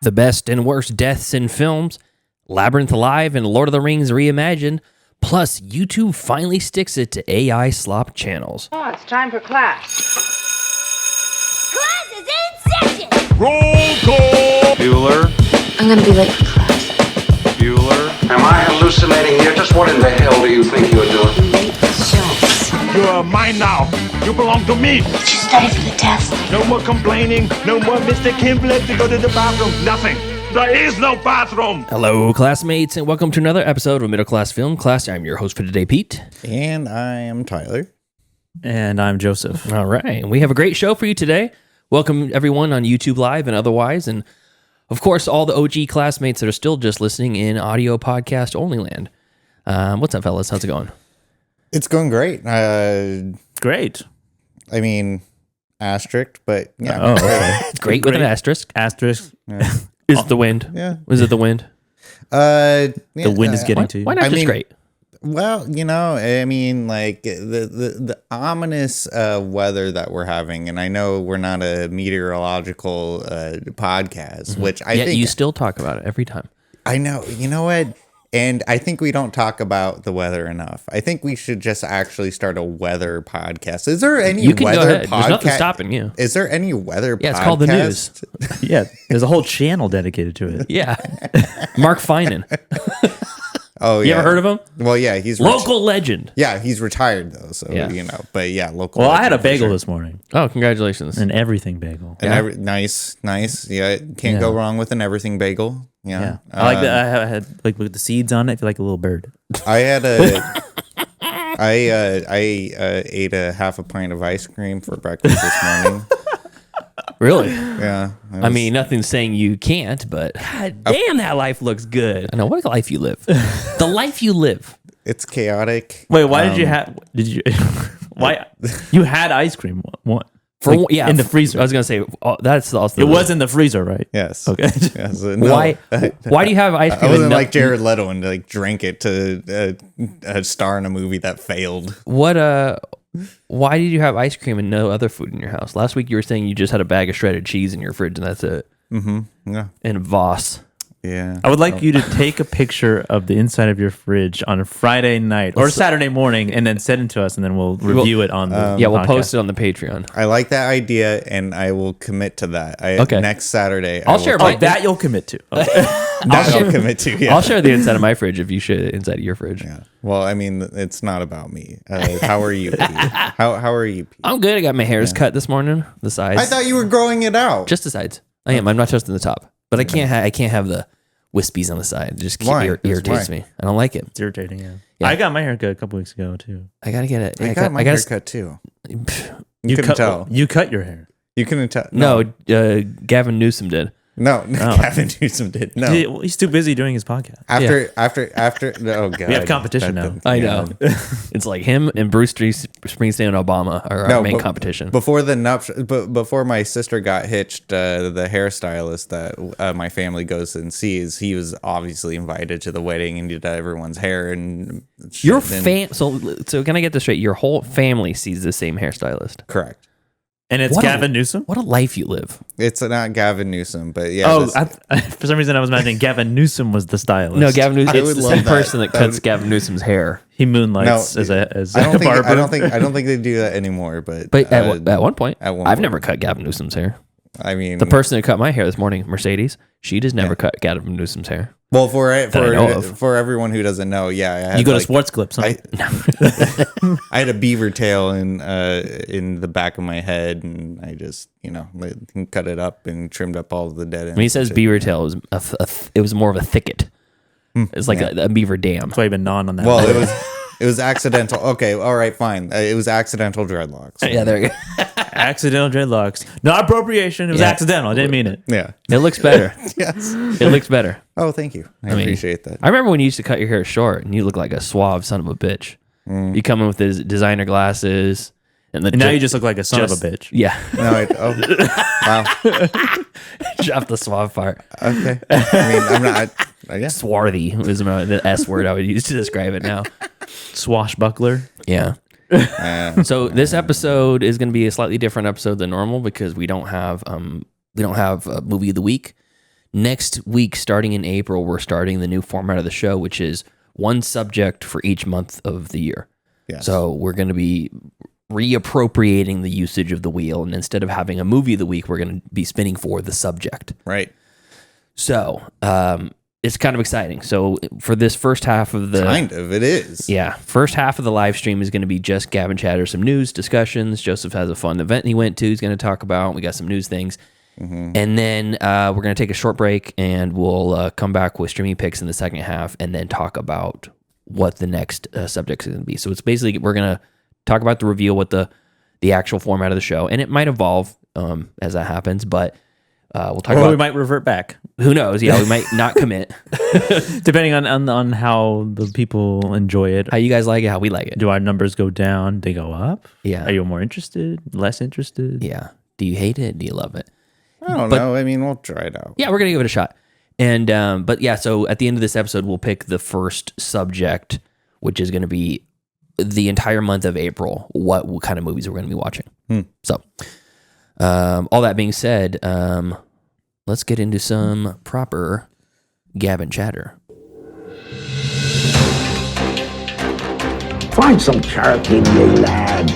The best and worst deaths in films, Labyrinth Live and Lord of the Rings Reimagined, plus YouTube finally sticks it to AI slop channels. Oh, it's time for class. Class is in session! Roll call! Bueller. I'm gonna be late for class. Bueller. Am I hallucinating here? Just what in the hell do you think you're doing? Late for shows. You're mine now. You belong to me. Did you study for the test? No more complaining. No more Mr. Kimblett to go to the bathroom. Nothing. There is no bathroom. Hello, classmates, and welcome to another episode of Middle Class Film Class. I'm your host for today, Pete. And I am Tyler. And I'm Joseph. All right, and we have a great show for you today. Welcome everyone on YouTube Live and otherwise, and of course, all the OG classmates that are still just listening in audio podcast only land. What's up, fellas? How's it going? It's going great. Great. I mean, asterisk, but yeah. Oh, okay. It's great with an asterisk. Asterisk. Is it the wind? Yeah. Was it the wind? The wind is getting to you. Why not I just mean, great? Well, you know, I mean, like the ominous weather that we're having, and I know we're not a meteorological podcast, which I Yet think you still talk about it every time. I know. You know what? And I think we don't talk about the weather enough. I think we should just actually start a weather podcast. Is there any You can go weather ahead. There's nothing stopping you. Is there any weather podcast? Yeah, it's called the news. Yeah, there's a whole channel dedicated to it. Yeah. Mark Finan. Oh, yeah. You ever heard of him? Well, yeah, he's Local legend. Yeah, he's retired though, so Yeah. you know. But yeah, local. Well, I had a legend for bagel sure. this morning. Oh, congratulations. An everything bagel. And nice. Yeah, can't go wrong with an everything bagel. Yeah, Yeah. I like that. I had like with the seeds on it. I feel like a little bird. I had a. I ate a half a pint of ice cream for breakfast this morning. Really? Yeah, I mean, nothing's saying you can't, but God damn, that life looks good. I know. What a life you live. The life you live. it's chaotic. Wait, why did you have? Did you? Why you had ice cream? What? in the freezer. I was gonna say that's also. It was in the freezer, right? Yes. Okay. Yes. No, Why? Why do you have ice cream? I wasn't and like Jared Leto and like drank it to a star in a movie that failed. What? Why did you have ice cream and no other food in your house? Last week you were saying you just had a bag of shredded cheese in your fridge and that's it. Mm-hmm. Yeah. And Voss. Yeah. I would like you to take a picture of the inside of your fridge on a Friday night or Saturday morning, and then send it to us, and then we'll review it on the Yeah, we'll podcast. post it on the Patreon. I like that idea, and I will commit to that. Okay. Next Saturday, I'll share Oh, that you'll commit to. Okay. I'll commit to. Yeah. I'll share the inside of my fridge if you share the inside of your fridge. Yeah. Well, I mean, it's not about me. How are you, Pete? How are you, Pete? I'm good. I got my hairs cut this morning. The sides. I thought you were growing it out. Just the sides. I am. I'm not touching the top. But I can't have the wispies on the side. It just Why? irritates me. I don't like it. It's irritating. Yeah. Yeah. I got my haircut a couple weeks ago too. I gotta get it. I got my haircut too. You couldn't tell. You cut your hair. You couldn't tell. No, Gavin Newsom did. No, Gavin Newsom did. No. He's too busy doing his podcast. After. Oh god, We have competition now. I know. It's like him and Bruce Springsteen and Obama are our main competition. Before before my sister got hitched, the hairstylist that my family goes and sees, he was obviously invited to the wedding and did everyone's hair and shit. Your so can I get this straight? Your whole family sees the same hairstylist. Correct. And it's Gavin Newsom? What a life you live. It's not Gavin Newsom, but yeah. Oh, for some reason I was imagining Gavin Newsom was the stylist. No, Gavin Newsom. I It's would the love same that. person that cuts Gavin Newsom's hair. He moonlights No, as I don't a think. barber. I don't think they do that anymore. But at one point, at one I've point. never cut Gavin Newsom's hair. I mean, The person that cut my hair this morning, Mercedes, she just never cut Gavin Newsom's hair. well, I know of. for everyone who doesn't know, yeah, I had You go to like, Sports Clips, huh? I had a beaver tail in the back of my head, and I just cut it up and trimmed up all of the dead ends. When he says beaver tail, it was more of a thicket. It's like a beaver dam. That's why you've been gnawing on that. Well, it was accidental. Okay, all right, fine. It was accidental dreadlocks. Yeah, there you go. accidental dreadlocks. Not appropriation. It was accidental. I didn't mean it. Yeah. It looks better. Yes. It looks better. Oh, thank you. I appreciate that. I remember when you used to cut your hair short and you look like a suave son of a bitch. You come in with his designer glasses. And now you just look like a son of a bitch. Yeah. No, wow. Drop the suave part. Okay. I mean, I'm not. Yeah. Swarthy is the S word I would use to describe it now. Swashbuckler. Yeah. So this episode is going to be a slightly different episode than normal because we don't have a movie of the week. next week, starting in April, we're starting the new format of the show, which is one subject for each month of the year. Yes. So we're going to be reappropriating the usage of the wheel, and instead of having a movie of the week, we're going to be spinning for the subject. Right. So it's kind of exciting. So for this first half of it is. Yeah, first half of the live stream is going to be just Gavin chatter, some news discussions. Joseph has a fun event he went to. He's going to talk about. We got some news things. And then we're going to take a short break, and we'll come back with streaming picks in the second half, and then talk about what the next subject is going to be. So it's basically, we're going to talk about the reveal, what the actual format of the show, and it might evolve as that happens, but we'll talk about. Or we might revert back. Who knows? Yeah, we might not commit. Depending on how the people enjoy it. How you guys like it, how we like it. Do our numbers go down? They go up? Yeah. Are you more interested? Less interested? Yeah. Do you hate it? Do you love it? I don't know. I mean, we'll try it out. Yeah, we're going to give it a shot. And, but yeah, so at the end of this episode, we'll pick the first subject, which is going to be the entire month of April, what kind of movies we're going to be watching. So, all that being said, let's get into some proper Gavin chatter. Find some charity, you lad.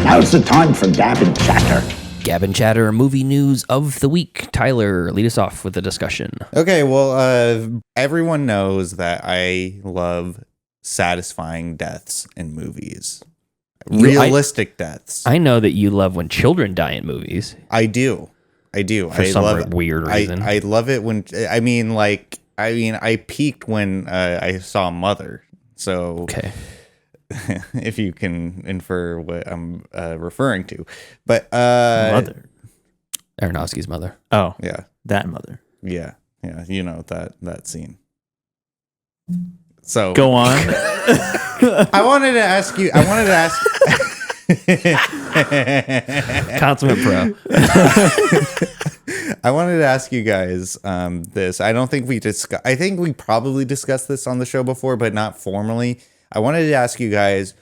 Now's the time for Gavin chatter. Gavin chatter, movie news of the week. Tyler, lead us off with the discussion. Okay, well, everyone knows that I love satisfying deaths in movies. Realistic deaths. I know that you love when children die in movies. I do. For some weird reason. I love it when, I peaked when I saw Mother. So, okay. If you can infer what I'm referring to. But Mother. Aronofsky's Mother. Oh, yeah. That Mother. Yeah. Yeah. You know, that scene. So go on. I wanted to ask Consummate pro. I wanted to ask you guys this. I think we probably discussed this on the show before, but not formally. I wanted to ask you guys,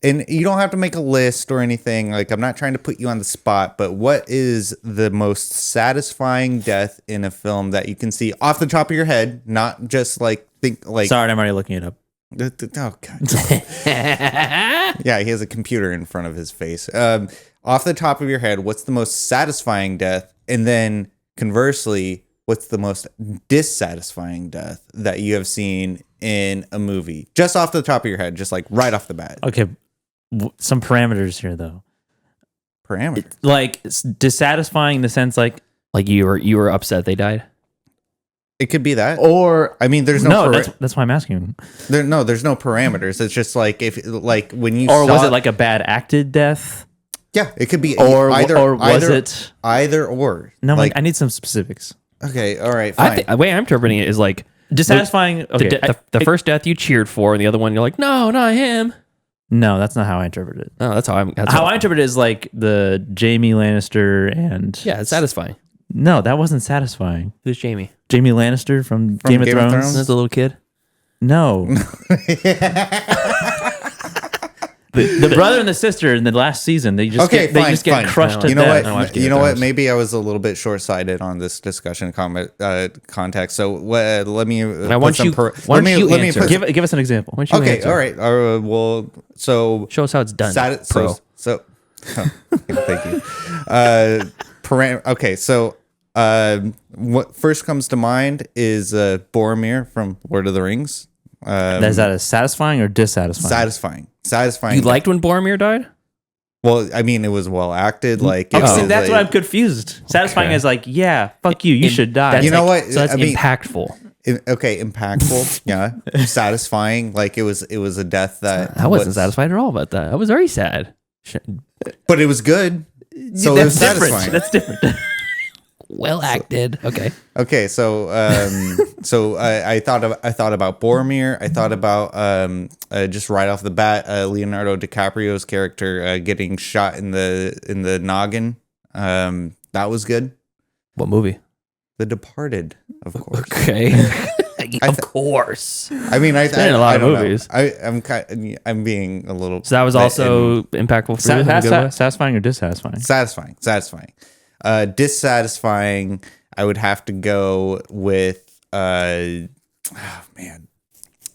and you don't have to make a list or anything. Like, I'm not trying to put you on the spot, but what is the most satisfying death in a film that you can see off the top of your head? Not just think. Sorry, I'm already looking it up. Oh, God. Yeah, he has a computer in front of his face. Off the top of your head, what's the most satisfying death? And then conversely, what's the most dissatisfying death that you have seen in a movie? Just off the top of your head, just like right off the bat. Okay, some parameters here, though. Parameters? Like, dissatisfying in the sense like you were upset they died? It could be that. Or I mean, there's no. That's why I'm asking. There's no parameters. It's just like when you or was it like a bad acted death? Yeah, it could be or was it either or? No, I need some specifics. Okay, all right, fine. The way I'm interpreting it is like dissatisfying. Okay, the first death you cheered for, and the other one you're like, no, not him. No, that's not how I interpret it. No, that's how I interpret it is like the Jamie Lannister and it's satisfying. No, that wasn't satisfying. Who's Jamie? Jamie Lannister from Game of Thrones. That's a little kid. No. The brother and the sister in the last season, they just get crushed to death. You know what? Maybe I was a little bit short-sighted on this discussion context. So let me answer. Give us an example. Okay, all right. Well, so show us how it's done. Thank you. Okay, so what first comes to mind is Boromir from Lord of the Rings. Is that a satisfying or dissatisfying? Satisfying. You liked when Boromir died? Well, I mean, it was well acted. Like, see, that's what I'm confused. Satisfying is like, yeah, fuck you, you should die. You know what? So that's impactful. Impactful. Yeah, satisfying. Like it was a death that I wasn't satisfied at all about that. I was very sad. But it was good. So it was satisfying. That's different. Well acted. Okay. So, I thought about Boromir. I thought about just right off the bat, Leonardo DiCaprio's character getting shot in the noggin. That was good. What movie? The Departed, of course. Okay. Of course. I mean, I in a lot of movies. I'm being a little. So that was also impactful for you. Satisfying or dissatisfying? Satisfying. Dissatisfying. I would have to go with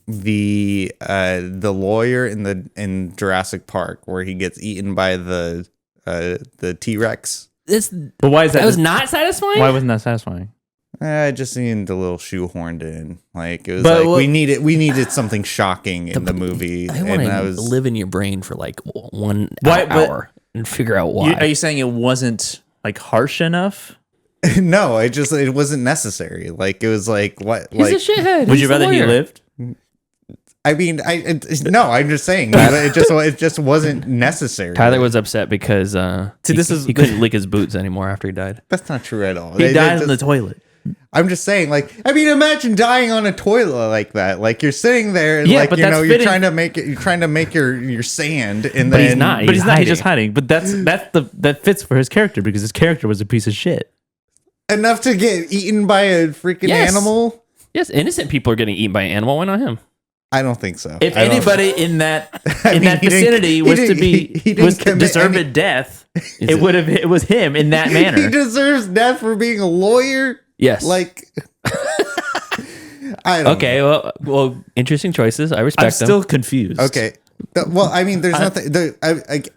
the lawyer in Jurassic Park where he gets eaten by the T-Rex. But why is that? That was not satisfying? Why wasn't that satisfying? I just needed a little shoehorned in. Like it was But we needed something shocking in the movie. I want to live in your brain for like 1 hour and figure out why. Are you saying it wasn't like harsh enough? No, it wasn't necessary. Like it was like what? He's like a shithead. Would He's you the rather he lawyer. lived? I mean, no. I'm just saying it just wasn't necessary. Tyler was upset because he couldn't lick his boots anymore after he died. That's not true at all. He died in the toilet. I'm just saying, like, I mean, imagine dying on a toilet like that. Like you're sitting there, and Yeah, like but you that's know, you're fitting. trying to make your sand, and But then he's not. But he's not. hiding. He's just hiding. But that fits for his character because his character was a piece of shit. enough to get eaten by a freaking Yes. animal. Yes, innocent people are getting eaten by an animal. Why not him? I don't think so. If I don't- anybody in that mean, he didn't- vicinity he was to didn't- be he didn't was to commit deserve any- a death, it was him in that he manner. deserves death for being a lawyer. Yes. Like, I don't. Okay. Well, interesting choices. I I'm respect them. still confused. Okay. Well, I mean, there's nothing.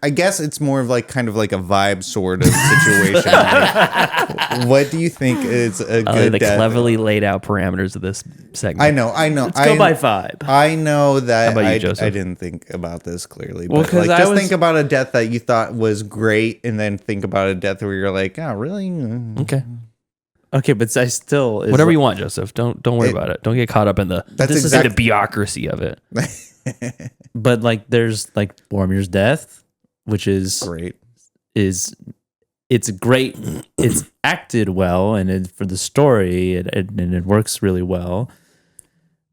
I guess it's more of like kind of like a vibe sort of situation. Like, what do you think is a good the death? cleverly laid out parameters of this segment. I know. Let's go by vibe. I know that How about you, I Joseph? didn't think about this clearly. Well, But 'cause like, I just was- think about a death that you thought was great, and then think about a death where you're like, oh, really? Okay. Okay, but I still Whatever you want, Joseph. Don't worry about it. Don't get caught up in the That's the bureaucracy of it. But like, there's like Boromir's death, which is Great. it's great. It's acted well, and for the story, it works really well.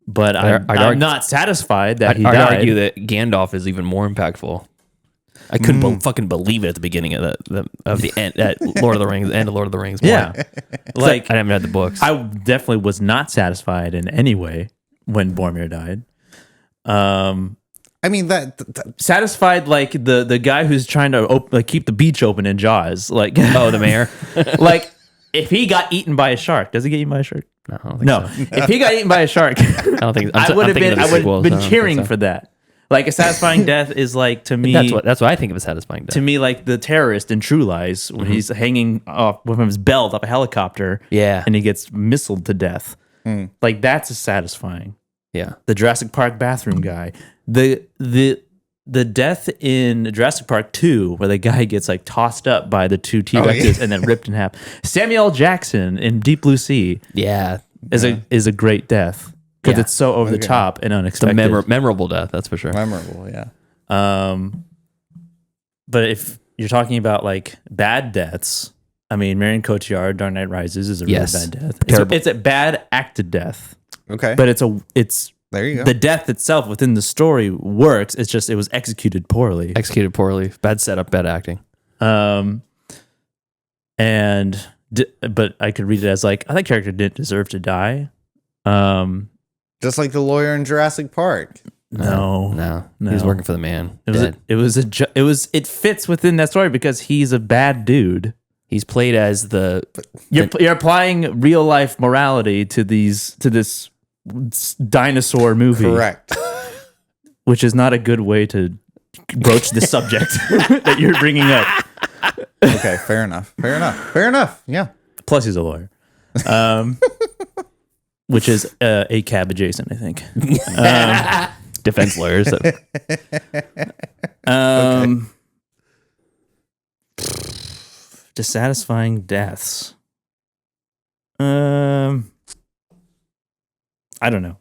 But I'm not satisfied that he I'd died. argue that Gandalf is even more impactful. I couldn't fucking believe it at the beginning of the end at Lord of the Rings, end of Lord of the Rings. Yeah, like I haven't read the books. I definitely was not satisfied in any way when Boromir died. I mean that Satisfied like the guy who's trying to keep the beach open in Jaws. Like, Oh, the mayor. like if he got eaten by a shark, does he get eaten by a shark? No, I don't think No, so. if he got eaten by a shark, I don't think. I would have thinking been. of the I would sequels. have I been don't cheering think so. for that. Like a satisfying death is like to me. That's what I think of as satisfying death. To me, like the terrorist in True Lies, when he's hanging off with his belt off a helicopter, Yeah. and he gets missiled to death. Like that's satisfying. Yeah. The Jurassic Park bathroom guy, the death in Jurassic Park 2, where the guy gets like tossed up by the two T-Rexes and then ripped in half. Samuel L. Jackson in Deep Blue Sea Yeah. is a great death because Yeah. it's so over the top and It's a unexpected. memorable death. That's for sure. memorable, yeah. But if you're talking about like bad deaths, I mean, Marion Cotillard, Dark Knight Rises is a really Yes. bad death. Terrible. It's a bad acted death, Okay, but it's there you go. the death itself within the story works. It's just it was executed poorly. Executed poorly. Bad setup. Bad acting. But I could read it as like that character didn't deserve to die. Just like the lawyer in Jurassic Park. No. He's working for the man. It fits within that story because he's a bad dude. He's played as You're applying real life morality to this dinosaur movie, Correct. which is not a good way to broach the subject that you're bringing up. Okay, fair enough. Yeah. Plus, he's a lawyer, which is ACAB adjacent, I think. defense lawyer. So. Dissatisfying deaths. I don't know.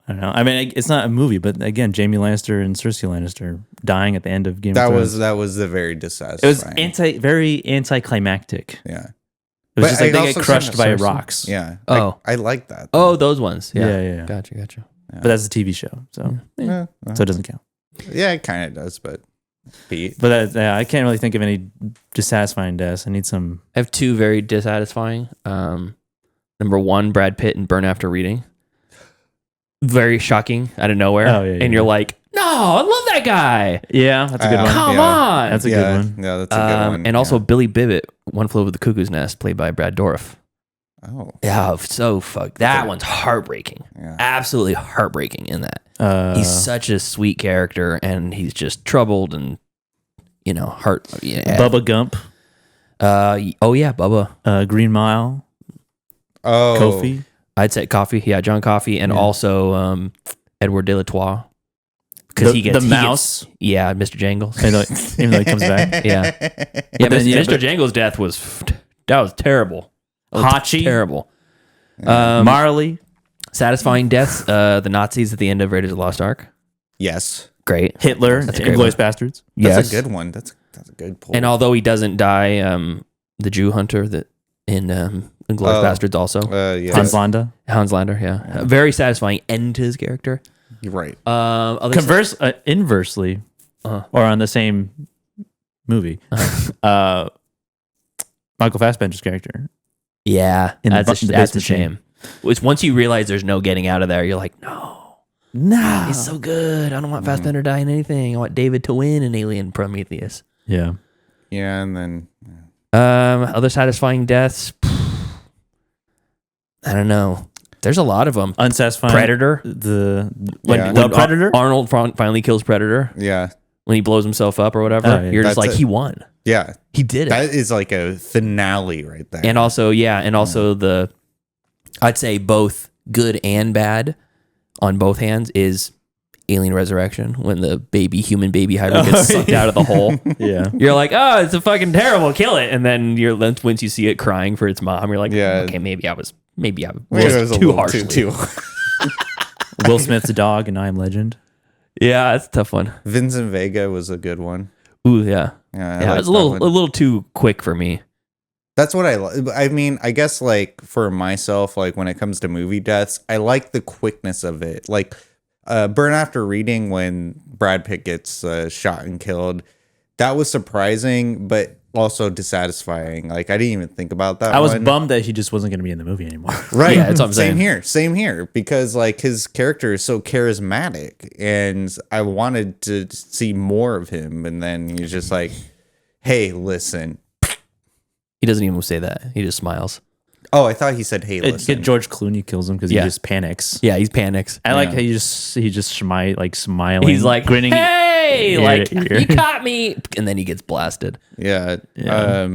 I mean, it's not a movie, but again, Jaime Lannister and Cersei Lannister dying at the end of Game of Thrones. That was the very dissatisfying. It was very anticlimactic. Yeah. It was But just like I they get also crushed by Cersei. rocks. Yeah. Oh. I like that. Oh, those ones. Yeah. Yeah. Gotcha. But that's a TV show, so Yeah, so it doesn't count. yeah, it kind of does, but Pete. But I can't really think of any dissatisfying deaths. I need some. I have two very dissatisfying. Number one, Brad Pitt in Burn After Reading. Very shocking out of nowhere. Oh, yeah, and you're like, no, I love that guy. Yeah, that's a good one. Come on. That's a good one. Yeah, that's a good one. And also Billy Bibbit, One Flew Over the Cuckoo's Nest, played by Brad Dourif. Oh. Yeah, so fuck. That one's heartbreaking. Yeah. Absolutely heartbreaking in that. He's such a sweet character, and he's just troubled and, heart. Yeah. Bubba Gump, Oh yeah, Bubba. Green Mile, Oh. Kofi. I'd say Coffee. Yeah, John Coffey, and also Edward De La Tour. Because The mouse. Yeah, Mr. Jangles. Even though he comes back. Yeah. Yeah, Mr. Jangles' death was terrible. Hachi. Terrible. Marley. Satisfying deaths. The Nazis at the end of Raiders of the Lost Ark. Yes. Great. Hitler. That's a great Inglourious one. Bastards. That's a good one. That's a good pull. And although he doesn't die, the Jew hunter that in Inglourious Bastards also. yeah. Hans Landa. Hans Lander, yeah. A very satisfying end to his character. You're right. Inversely, or on the same movie, Michael Fassbender's character. Yeah, In the that's a basement shame. It's once you realize there's no getting out of there, you're like, no, he's so good. I don't want Fassbender dying anything. I want David to win in Alien Prometheus. Yeah. Yeah, and then Other satisfying deaths. I don't know. There's a lot of them. Unsatisfying. Predator. The Predator? Arnold finally kills Predator yeah. when he blows himself up or whatever. Oh, yeah. You're just That's like, it. he won. Yeah. He did it. That is like a finale right there. And also, I'd say both good and bad on both hands is Alien Resurrection, when the human baby hybrid gets sucked out of the hole. Yeah. You're like, oh, it's a fucking terrible, kill it. And then once you see it crying for its mom, you're like, okay, maybe I was Maybe it was a too little harshly. too. Will Smith's dog in I Am Legend. Yeah, that's a tough one. Vincent Vega was a good one. Ooh, yeah. Yeah, It's a little too quick for me. That's what I mean, I guess like for myself, like when it comes to movie deaths, I like the quickness of it. Like Burn After Reading, when Brad Pitt gets shot and killed, that was surprising, but also dissatisfying. Like I didn't even think about that. I was bummed that he just wasn't going to be in the movie anymore. Right. Yeah, that's what I'm saying. Same here. Because like his character is so charismatic and I wanted to see more of him. And then he's just like, hey, listen. He doesn't even say that. He just smiles. Oh, I thought he said, hey, listen. George Clooney kills him because he Yeah. just panics. Yeah, he panics. I like how he just smiling. He's like, grinning. hey, ear like, to ear. you caught me. And then he gets blasted. Yeah. Yeah.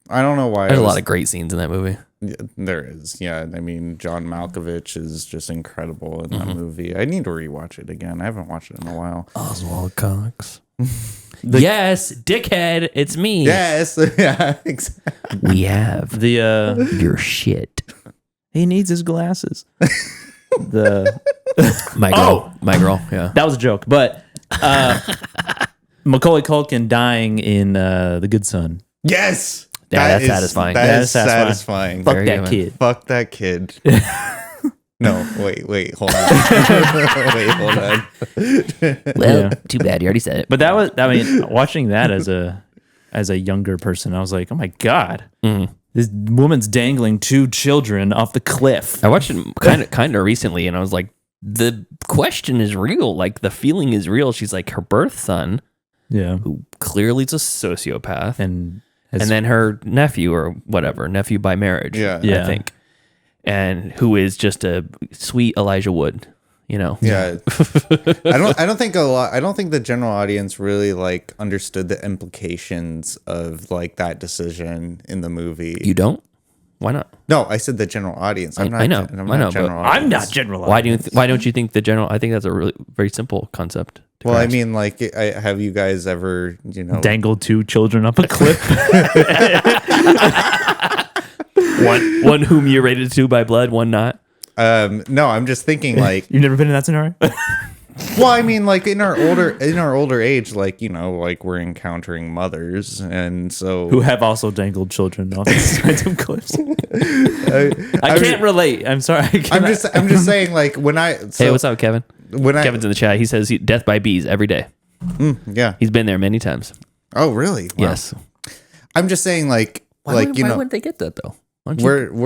I don't know why. There's a lot of great scenes in that movie. Yeah, there is. Yeah. I mean, John Malkovich is just incredible in that movie. I need to rewatch it again. I haven't watched it in a while. Oswald Cox. Yes, dickhead, it's me. Yes. Yeah. Exactly. We have The your shit. he needs his glasses. My girl. Yeah. That was a joke, but Macaulay Culkin dying in The Good Son. Yes. Yeah, that's satisfying. That is That's satisfying. Fuck Very that good. kid. Fuck that kid. No, wait, hold on. Wait, hold on. Well, Yeah. too bad. You already said it. But that was, I mean, watching that as a younger person, I was like, oh my God, this woman's dangling 2 children off the cliff. I watched it kind of recently, and I was like, the question is real. Like, the feeling is real. She's like, her birth son, Yeah. who clearly is a sociopath, and And then her nephew or whatever, nephew by marriage, Yeah. I think, and who is just a sweet Elijah Wood, you know? Yeah. I don't think the general audience really like understood the implications of like that decision in the movie. You don't? Why not? No, I said the general audience. I'm not, I know, I'm I know, not general but I'm audience. not general. Why don't you think the general? I think that's a really very simple concept. to Well, I grasp. mean, like, have you guys ever, Dangled 2 children up a cliff. one whom you're rated to by blood, one not. no, I'm just thinking like, You've never been in that scenario? well, I mean, like in our older age, like, like we're encountering mothers, and so Who have also dangled children off the sides of cliffs. I can't relate. I'm sorry. I'm just saying, like, when Hey, what's up, Kevin? Kevin's in the chat. He says death by bees every day. Yeah. He's been there many times. Oh, really? Wow. Yes. I'm just saying, like, Why wouldn't they get that though? Why don't you-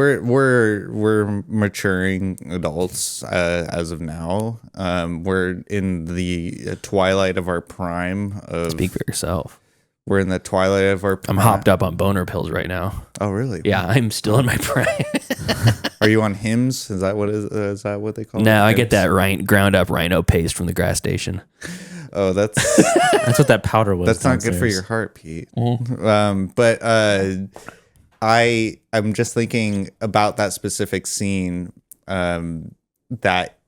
we're maturing adults as of now. We're in the twilight of our prime. Speak for yourself. We're in the twilight of our I'm hopped up on boner pills right now. Oh, really? Yeah, I'm still in my prime. Are you on Hims? Is that what they call it? No, I get Hims? that ground up rhino paste from the gas station. Oh, that's That's what that powder was. that's not good for downstairs. your heart, Pete. Mm-hmm. But I'm just thinking about that specific scene that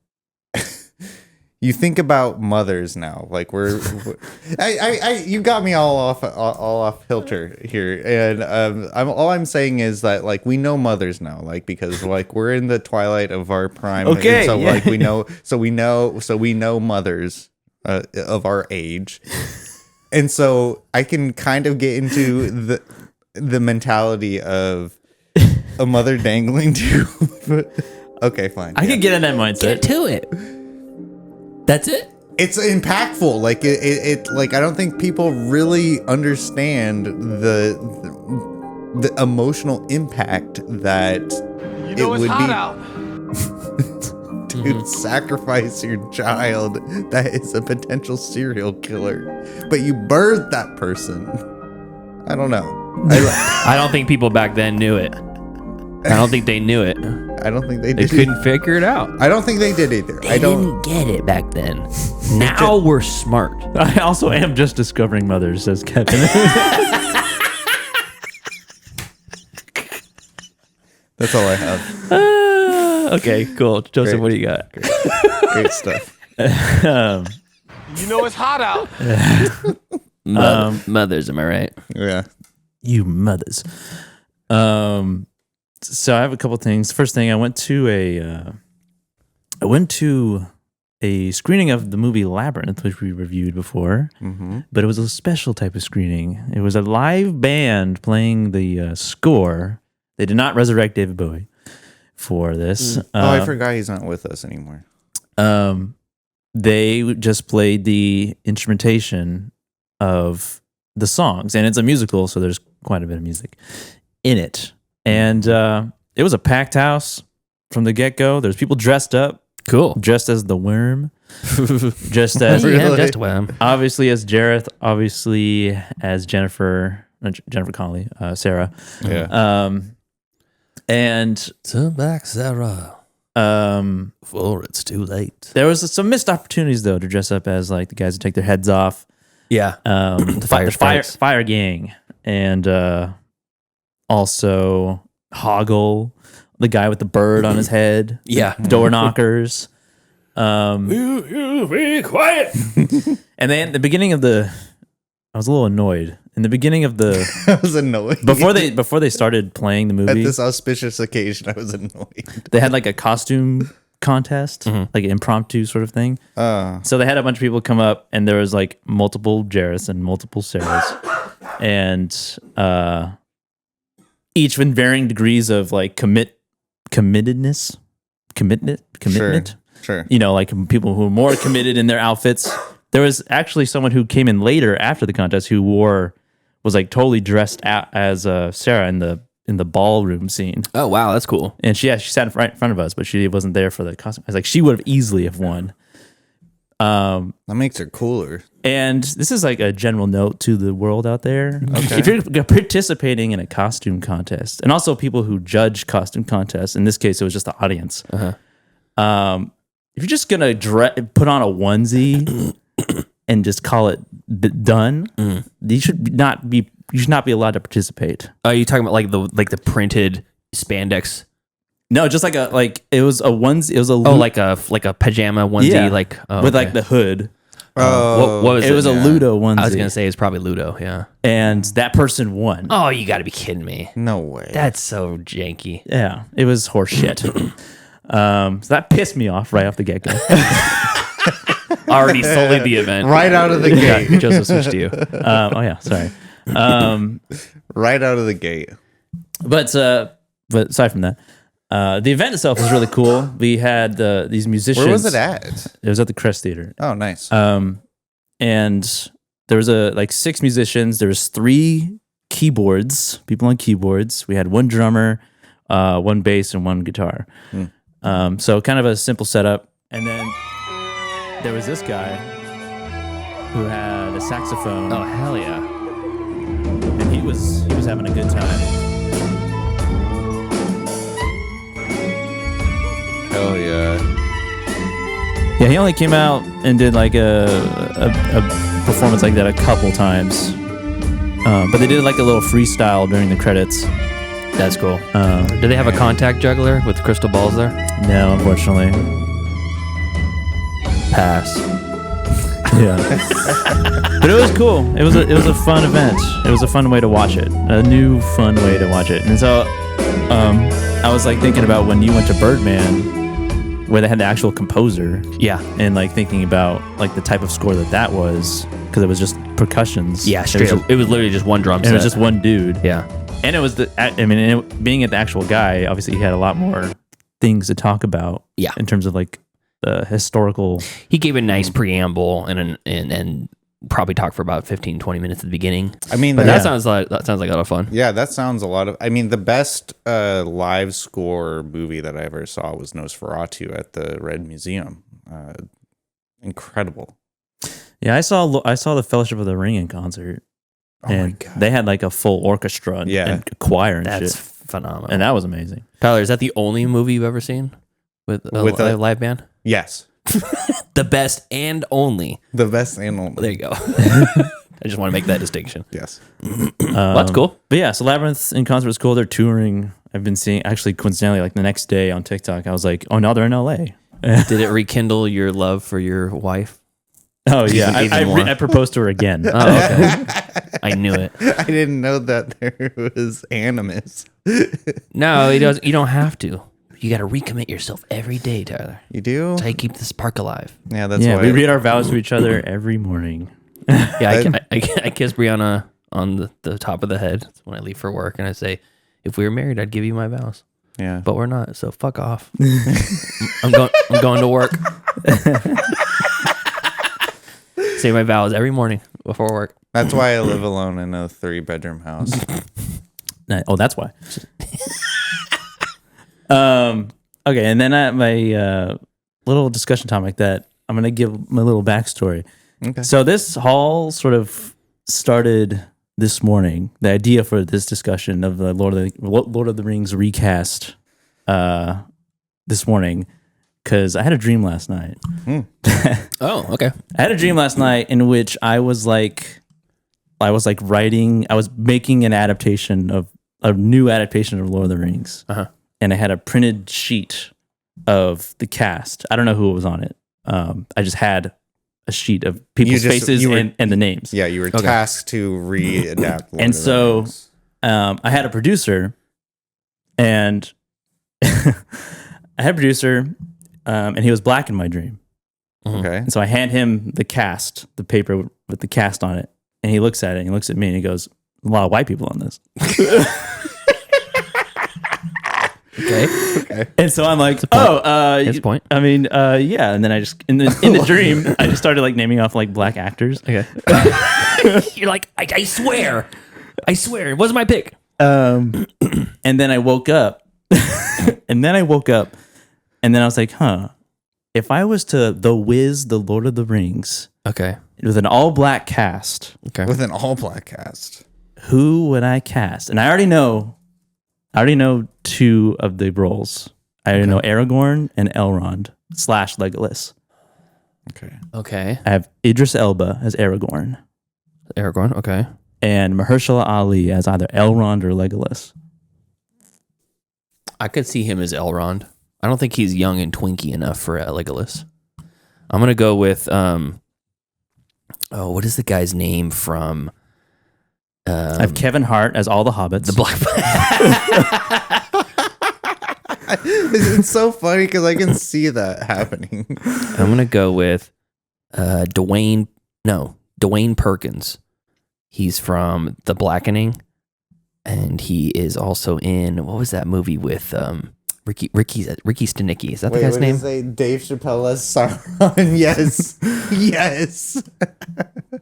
you think about mothers now. Like you got me all off filter here, and I'm saying is that like we know mothers now, like because like we're in the twilight of our prime. Okay, and so yeah. like we know mothers of our age, and so I can kind of get into the mentality of a mother dangling to. Okay, fine. I could get in that mindset. Get to it. That's it. It's impactful. Like it like I don't think people really understand the emotional impact that it would be. Dude, sacrifice your child that is a potential serial killer, but you birthed that person. I don't know. I don't think people back then knew it. I don't think they knew it. I don't think they They did. couldn't figure it out. I don't think they did either. They didn't get it back then. Now we're smart. I also am just discovering mothers, says Kevin. That's all I have. Okay, cool. Joseph, Great. what do you got? Great stuff. You know it's hot out. Mothers, am I right? Yeah. You mothers. So I have a couple things. First thing, I went to a screening of the movie Labyrinth, which we reviewed before, but it was a special type of screening. It was a live band playing the score. They did not resurrect David Bowie for this. I forgot he's not with us anymore. They just played the instrumentation of the songs, and it's a musical, so there's quite a bit of music in it. And it was a packed house from the get-go. There's people dressed up, Cool. dressed as the worm, just as Yeah, just well. obviously as Jareth, obviously as Jennifer Connelly, Sarah. Yeah. And Turn back, Sarah. Before it's too late. there was some missed opportunities though to dress up as like the guys who take their heads off. Yeah. The fire gang, and also Hoggle, the guy with the bird on his head. Yeah. Door knockers. You be quiet. And then at the beginning of I was a little annoyed. In the beginning of I was annoyed. before they started playing the At movie, this auspicious occasion, I was annoyed. they had like a costume contest, like an impromptu sort of thing. So they had a bunch of people come up, and there was like multiple Jareths and multiple Sarahs, and each in varying degrees of like commitment. Sure. You know, like people who are more committed in their outfits. There was actually someone who came in later after the contest who was like totally dressed out as Sarah in the ballroom scene. Oh, wow. That's cool. And she sat right in front of us, but she wasn't there for the costume. I was like, she would have easily have won. That makes her cooler. And this is like a general note to the world out there. If you're participating in a costume contest, and also people who judge costume contests, in this case, it was just the audience. If you're just going to put on a onesie and just call it done, you should not be allowed to participate. Are you talking about like the printed spandex? No, just it was a onesie. It was a Like a pajama onesie, with like the hood. Oh, what was it? It was a Ludo onesie. I was gonna say it's probably Ludo. Yeah. And that person won. Oh, you got to be kidding me. no way. That's so janky. Yeah, it was horse shit. So that pissed me off right off the get go. Already sullied the event. Right out of the gate. Yeah, Joseph switched to you. Oh yeah, sorry. Right out of the gate. But aside from that, the event itself was really cool. We had these musicians. Where was it at? It was at the Crest Theater. Oh, nice. And there was 6 musicians. There was 3 keyboards, people on keyboards. We had 1 drummer, 1 bass, and 1 guitar. So kind of a simple setup. And then there was this guy who had a saxophone. Oh hell yeah! was having a good time. Hell yeah. Yeah, he only came out and did like a performance like that a couple times. But they did like a little freestyle during the credits. That's cool. Do they have a contact juggler with crystal balls there? No, unfortunately. Pass. Yeah. But it was cool. It was a fun event. It was a fun way to watch it. A new fun way to watch it. And so I was like thinking about when you went to Birdman, where they had the actual composer. Yeah. And like thinking about like the type of score that was, because it was just percussions. Yeah, straight up. It was literally just one drum set. And it was just one dude. Yeah. And it was being the actual guy, obviously he had a lot more things to talk about. Yeah. In terms of like the historical. He gave a nice preamble and probably talked for about 15, 20 minutes at the beginning. I mean, but that sounds like a lot of fun. Yeah, that sounds a lot of. I mean, the best live score movie that I ever saw was Nosferatu at the Red Museum. Incredible. Yeah, I saw the Fellowship of the Ring in concert. Oh and my God. They had like a full orchestra and choir and That's shit. phenomenal. And that was amazing. Tyler, is that the only movie you've ever seen with a live band? Yes. The best and only. The best and only. There you go. I just want to make that distinction. Yes. That's cool. But yeah, so Labyrinth in concert was cool. They're touring. I've been seeing, actually coincidentally, like the next day on TikTok, I was like, oh, now they're in LA. Did it rekindle your love for your wife? Oh, yeah. Even more. I proposed to her again. Oh, okay. I knew it. I didn't know that there was animus. No, you don't have to. You got to recommit yourself every day, Tyler. You do? That's how you keep the spark alive. Yeah, that's Yeah, why. we read our vows to each other every morning. Yeah, I kiss Brianna on the top of the head when I leave for work, and I say, if we were married, I'd give you my vows. Yeah. But we're not, so fuck off. I'm going to work. Say my vows every morning before work. That's why I live alone in a 3-bedroom house. Oh, that's why. Okay, and then my little discussion topic that I'm going to give my little backstory. Okay. So this all sort of started this morning. The idea for this discussion of the Lord of the Rings recast this morning, because I had a dream last night. Oh, okay. I had a dream last night in which I was making an adaptation of a new adaptation of Lord of the Rings. Uh-huh. And I had a printed sheet of the cast. I don't know who was on it. I just had a sheet of people's faces and the names. Yeah, you were tasked to readapt. Lord And of the so Rings. I had a producer, and and he was black in my dream. Okay. And so I hand him the paper with the cast on it, and he looks at it, and he looks at me, and he goes, "A lot of white people on this." Okay. And so I'm like, His point. I mean, yeah. And then I just in the dream, I just started like naming off like black actors. Okay. You're like, I swear, it wasn't my pick. And then I woke up, and then I was like, huh, if I was to The Wiz, The Lord of the Rings, Okay. with an all black cast, Okay. With an all-black cast. who would I cast? And I already know 2 of the roles. I already know Aragorn and Elrond / Legolas. Okay. I have Idris Elba as Aragorn Aragorn. Okay. and Mahershala Ali as either Elrond or Legolas. I could see him as Elrond. I don't think he's young and twinky enough for Legolas. I'm gonna go with what is the guy's name from? I have Kevin Hart as all the hobbits. The Black. It's so funny because I can see that happening. I'm gonna go with Dwayne Perkins. He's from The Blackening, and he is also in, what was that movie with Ricky Stenicki? Is that the guy's what name? Did say Dave Chappelle as Sauron? Yes. Yes.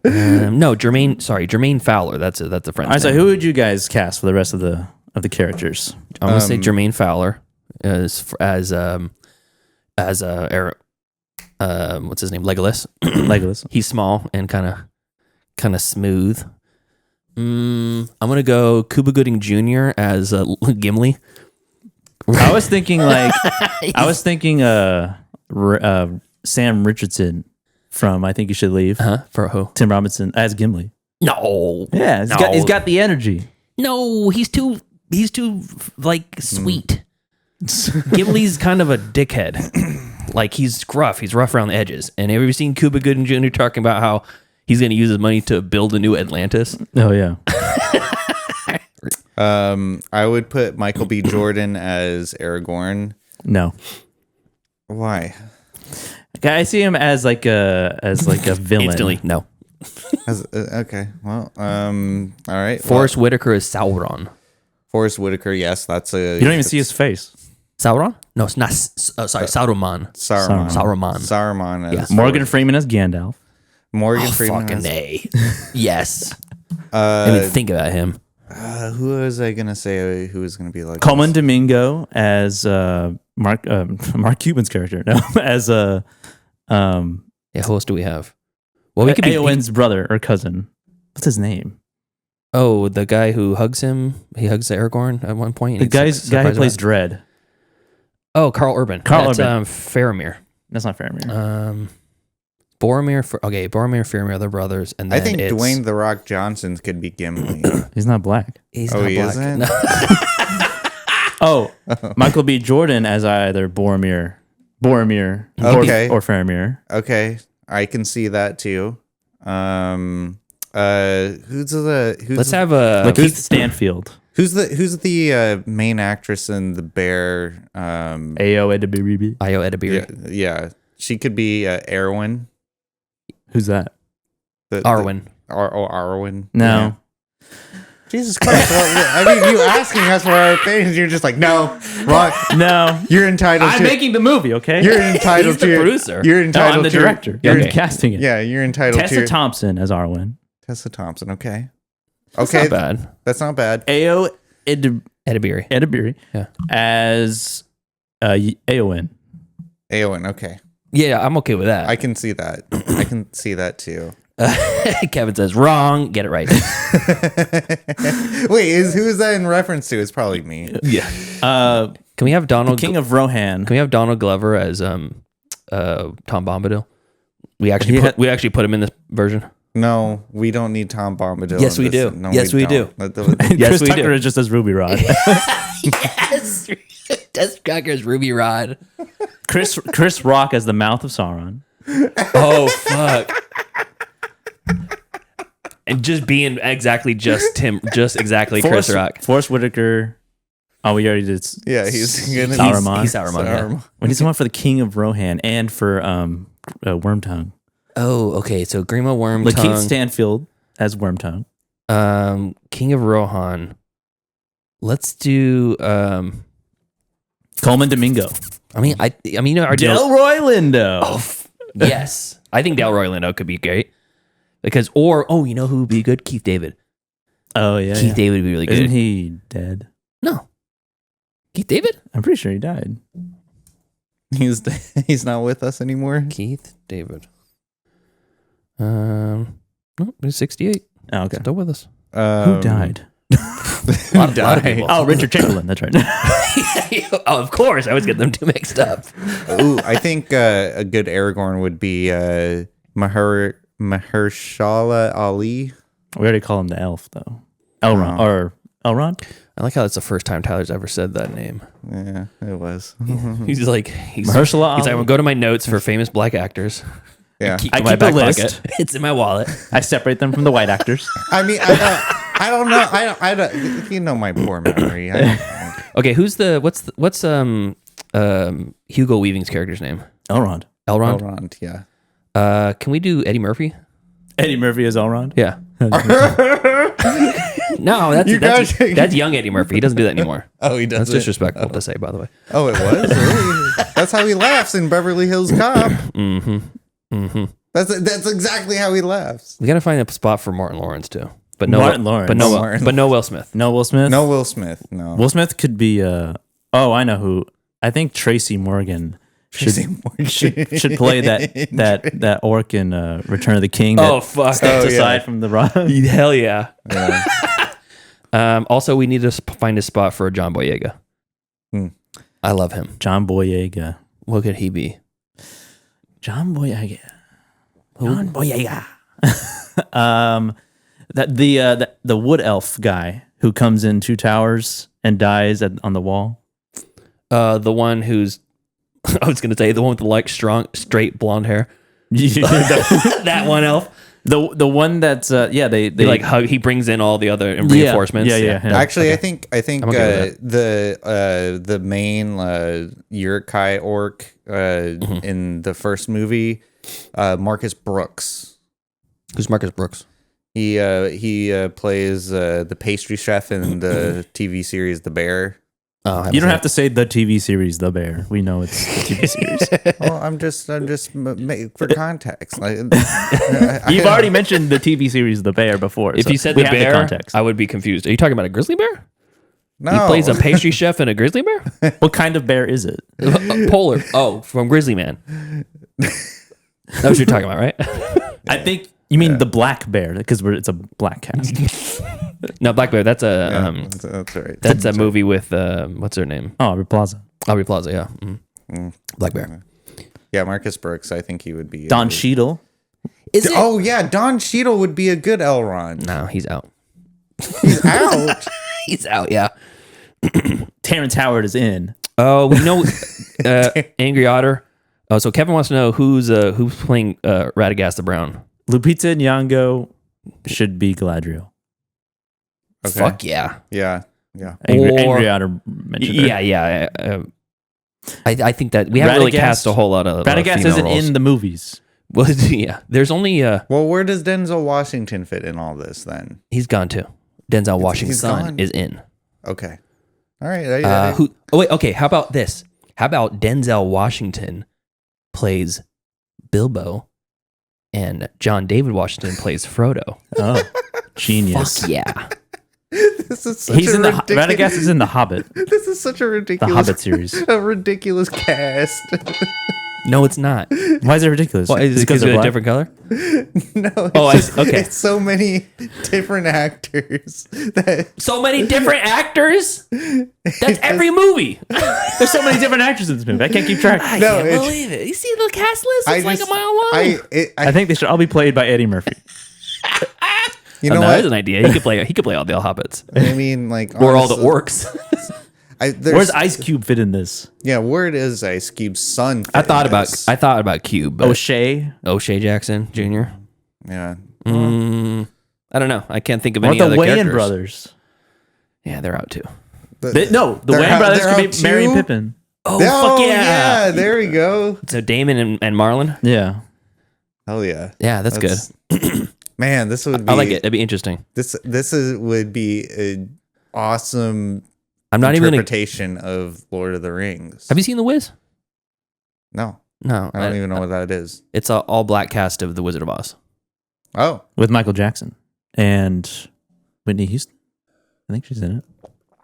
No, Jermaine Fowler. That's a friend's All right, so name. who would you guys cast for the rest of the characters? I'm gonna say Jermaine Fowler as what's his name? Legolas. Legolas. He's small and kind of smooth. I'm gonna go Cuba Gooding Jr. as Gimli. I was thinking Sam Richardson from I Think You Should Leave. For who? Tim Robinson as Gimli. No. Yeah, he's got the energy. No, he's too like sweet. Gimli's kind of a dickhead. Like he's gruff. He's rough around the edges. And have you seen Cuba Gooding Jr. talking about how he's going to use his money to build a new Atlantis? Oh yeah. I would put Michael B. Jordan as Aragorn. No. Why? I see him as like a villain. Instantly, no. Okay. Well, all right. Forrest Whitaker is Sauron. Forrest Whitaker. Yes, that's a. You don't even see his face. Sauron? No, it's not. Sorry, Saruman. Saruman. Saruman. As Morgan Freeman as Gandalf. Morgan Freeman. Fucking as, A. Yes. I mean, think about him. who was I gonna say who was gonna be like Coleman Domingo as Mark Cuban's character. No, as Yeah, who else do we have? Well, we could be Eowyn's brother or cousin. What's his name? Oh, the guy who hugs him. He hugs Aragorn at one point. The guy who plays Dredd. Oh, Carl Urban. Carl That's, Urban. Faramir. That's not Faramir. Boromir. Boromir, Faramir, they're brothers, and then I think it's, Dwayne the Rock Johnson could be Gimli. He's not black. He's Oh, not he black. isn't? No. Oh, Michael B. Jordan as either Boromir, Okay. or Faramir. Okay, I can see that too. Who's Let's have a Lakeith Stanfield. who's the main actress in The Bear? Ayo Edebiribi. Io Edebiri. Yeah, she could be Arwen. Who's that? Arwen. Arwen. No. Jesus Christ! Well, I mean, you asking us for our opinions, you're just like, no, wrong. No. You're entitled I'm to. making the movie, okay? You're entitled He's the to. producer. You're no, entitled I'm the to. director. You're I'm casting it. Yeah, you're entitled Tessa to. Thompson as Arwen. Tessa Thompson. Okay. That's Okay. not bad. That's not bad. Ayo Edebiri. Edebiri Yeah. as Eowyn. Aowen. Okay. Yeah, I'm okay with that. I can see that. I can see that too. Kevin says wrong. Get it right. Wait, who is that in reference to? It's probably me. Yeah. Can we have Donald King of Rohan. Can we have Donald Glover as Tom Bombadil? We actually put him in this version. No, we don't need Tom Bombadil. Yes, in we this. do. No, Yes, we do. Yes, Chris we Tucker do. is just as Ruby Rod. Yes. Des Cracker's Ruby Rod. Chris Rock as the mouth of Sauron. Oh fuck. And just being exactly Chris Rock. Forrest Whitaker. Oh, we already did. Yeah, he's gonna Sauron. He's Sauron. Yeah. We need someone for the King of Rohan and for Wormtongue. Oh, okay. So Grima Lakeith Wormtongue, Stanfield as Wormtongue. King of Rohan. Let's do. Coleman Domingo. I mean, our Delroy Lindo. yes, I think Delroy Lindo could be great because, you know who would be good? Keith David. Oh yeah, Keith David would be really good. Isn't he dead? No, Keith David. I'm pretty sure he died. He's not with us anymore. Keith David. No, he's 68. Oh, okay. Still with us. Who died? A lot of people. Oh, Richard Chamberlain. That's right. Oh, of course. I always get them two mixed up. Ooh, I think a good Aragorn would be Mahershala Ali. We already call him the elf, though. Elrond. I like how that's the first time Tyler's ever said that name. Yeah, it was. He's like, Mahershala he's like, Ali. I'm go to my notes for famous black actors. Yeah. Keep I in my keep a back list. pocket. It's in my wallet. I separate them from the white actors. I mean, I don't know. I don't. You know my poor memory. Okay, what's Hugo Weaving's character's name? Elrond. Elrond. Yeah. Can we do Eddie Murphy? Eddie Murphy is Elrond. Yeah. No, that's young Eddie Murphy. He doesn't do that anymore. Oh, he does. That's disrespectful to say, by the way. Oh, it was. Really? That's how he laughs in Beverly Hills Cop. That's exactly how he laughs. We gotta find a spot for Martin Lawrence too, but no Martin Lawrence. but no, No Martin. but no Will Smith. No Will Smith. No Will Smith. No. Will Smith could be. I know who. I think Tracy Morgan should play that orc in Return of the King. That fuck! steps aside from the rock. Hell yeah. Also, we need to find a spot for John Boyega. I love him. John Boyega. What could he be? John Boyega. John Boyega. The wood elf guy who comes in Two Towers and dies on the wall. The one who's, I was going to say the one with the like strong, straight blonde hair. That one elf. The one that's they like hug. He brings in all the other reinforcements. Yeah. Actually, Okay. I think okay the main Uruk-hai orc in the first movie, Marcus Brooks. Who's Marcus Brooks? He plays the pastry chef in the TV series The Bear. Oh, you don't have to say the TV series The Bear. We know it's the TV series. Well, I'm just for context. You've already mentioned the TV series The Bear before. If so you said we the have bear, context. I would be confused. Are you talking about a grizzly bear? No, He plays a pastry chef and a grizzly bear? What kind of bear is it? Polar. Oh, from Grizzly Man. That's what you're talking about, right? I think you mean the black bear because it's a black cast. No, Black Bear. That's a that's right. that's a movie with what's her name? Oh, Aubrey Plaza. Aubrey Plaza. Yeah, Black Bear. Yeah, Marcus Brooks. I think he would be Don Cheadle. Is it? Oh yeah, Don Cheadle would be a good Elrond. No, he's out. He's out. He's out. Yeah. Terrence Howard is in. Oh, we know Angry Otter. Oh, so Kevin wants to know who's playing Radagast the Brown. Lupita Nyong'o should be Galadriel. Okay. Fuck yeah. Yeah. Angry Otter mentioned her. Yeah. I think that we haven't really cast a whole lot of Radagast female isn't roles. in the movies. Well, yeah. There's only Well, where does Denzel Washington fit in all this then? he's gone too. Denzel Washington's son gone? is in. Okay. All right. Who? Oh wait. Okay. How about this? How about Denzel Washington plays Bilbo, and John David Washington plays Frodo? Oh, genius. Fuck yeah. This is such He's a in the ridiculous, Radagast is in the Hobbit, This is such a the ridiculous Hobbit series. a ridiculous cast. No, it's not. Why is it ridiculous? Well, is it because they're of a black? different color? No. Oh, It's okay. It's so many different actors that So many different actors. That's every movie. There's so many different actors in this movie. I can't keep track. I No, can't it's- believe it. You see the cast list? I It's like just- a mile long. I think they should all be played by Eddie Murphy. you know no, what? that's an idea. He could play all the Hobbits I mean, like, or all the honestly, orcs. Where's Ice Cube fit in this? Yeah, where does Ice Cube's son? I fit thought in about this? Cube. But O'Shea. O'Shea Jackson Jr. Yeah. I don't know. I can't think of Or any the other Wayans characters. brothers. Yeah, they're out too. The They're Wayans brothers they're could out be Merry and too? Pippin. Oh, Oh, fuck yeah. there we go. So Damon and Marlon. Yeah. Hell yeah. Yeah, that's good. Man, this would be. I like it. It'd be interesting. Would be an awesome I'm not even gonna. interpretation of Lord of the Rings. Have you seen The Wiz? No, No, I don't even know what that is. It's an all black cast of The Wizard of Oz. Oh, With Michael Jackson and Whitney Houston. I think she's in it.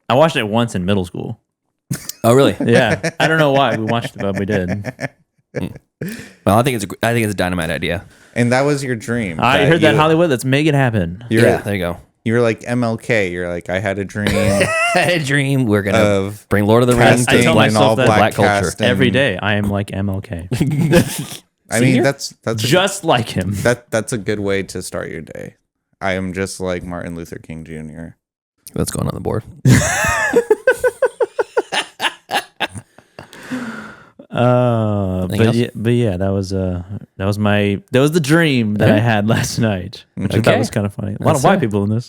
I watched it once in middle school. Oh, really? Yeah. I don't know why we watched it, but we did. Well, I think it's a dynamite idea. and that was your dream. I heard that Hollywood. Let's make it happen. You're, There you go. You were like MLK. You're like, I had a dream I had a dream. We're gonna of bring Lord of the Rings casting to tell black, an myself all that black culture. cast and- Every day, I am like MLK. I mean, that's Just like him. that's a good way to start your day. I am just like Martin Luther King Jr. What's going on the board? Anything else? But yeah, that was the dream that I had last night, which I Okay. thought was kind of funny. A lot of That's white it. people in this.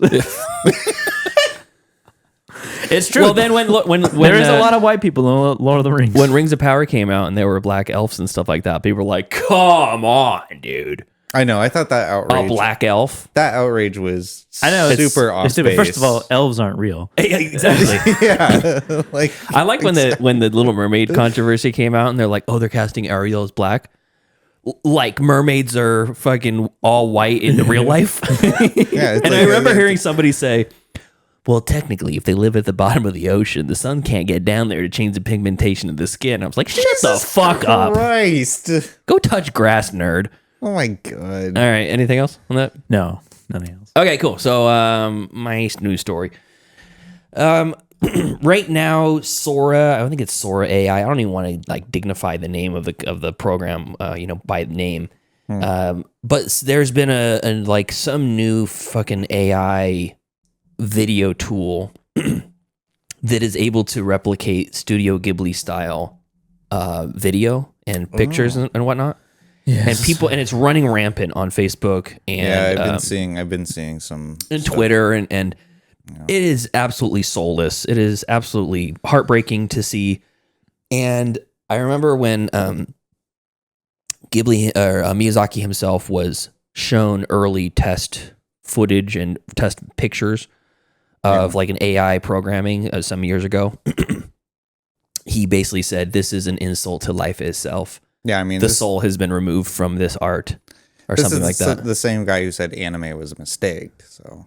It's true. Well, then when there is a lot of white people in Lord of the Rings. when Rings of Power came out and there were black elves and stuff like that, people were like, "Come on, dude, I know. I thought that a outrage. black elf." That outrage was. I know it's super off it's stupid. base. First of all, elves aren't real. Exactly. Yeah, like I like when the Little Mermaid controversy came out and they're like, "Oh, they're casting Ariel as black." Like mermaids are fucking all white in real life. yeah. It's And I remember hearing somebody say, well, technically, if they live at the bottom of the ocean, the sun can't get down there to change the pigmentation of the skin. I was like, shut the fuck up. Christ. Go touch grass, nerd. Oh my god. All right. Anything else on that? No, nothing else. Okay, cool. So, my news story. Right now, Sora, I think it's Sora AI. I don't even want to like dignify the name of the program, by name. But there's been a like some new fucking AI video tool that is able to replicate Studio Ghibli style video and pictures and whatnot. Yes. And it's running rampant on Facebook and I've been seeing some and stuff. Twitter and it is absolutely soulless. It is absolutely heartbreaking to see. And I remember when Miyazaki himself was shown early test footage and test pictures of like an AI programming some years ago. He basically said, this is an insult to life itself. Yeah, I mean, the soul has been removed from this art or something like that. The same guy who said anime was a mistake. So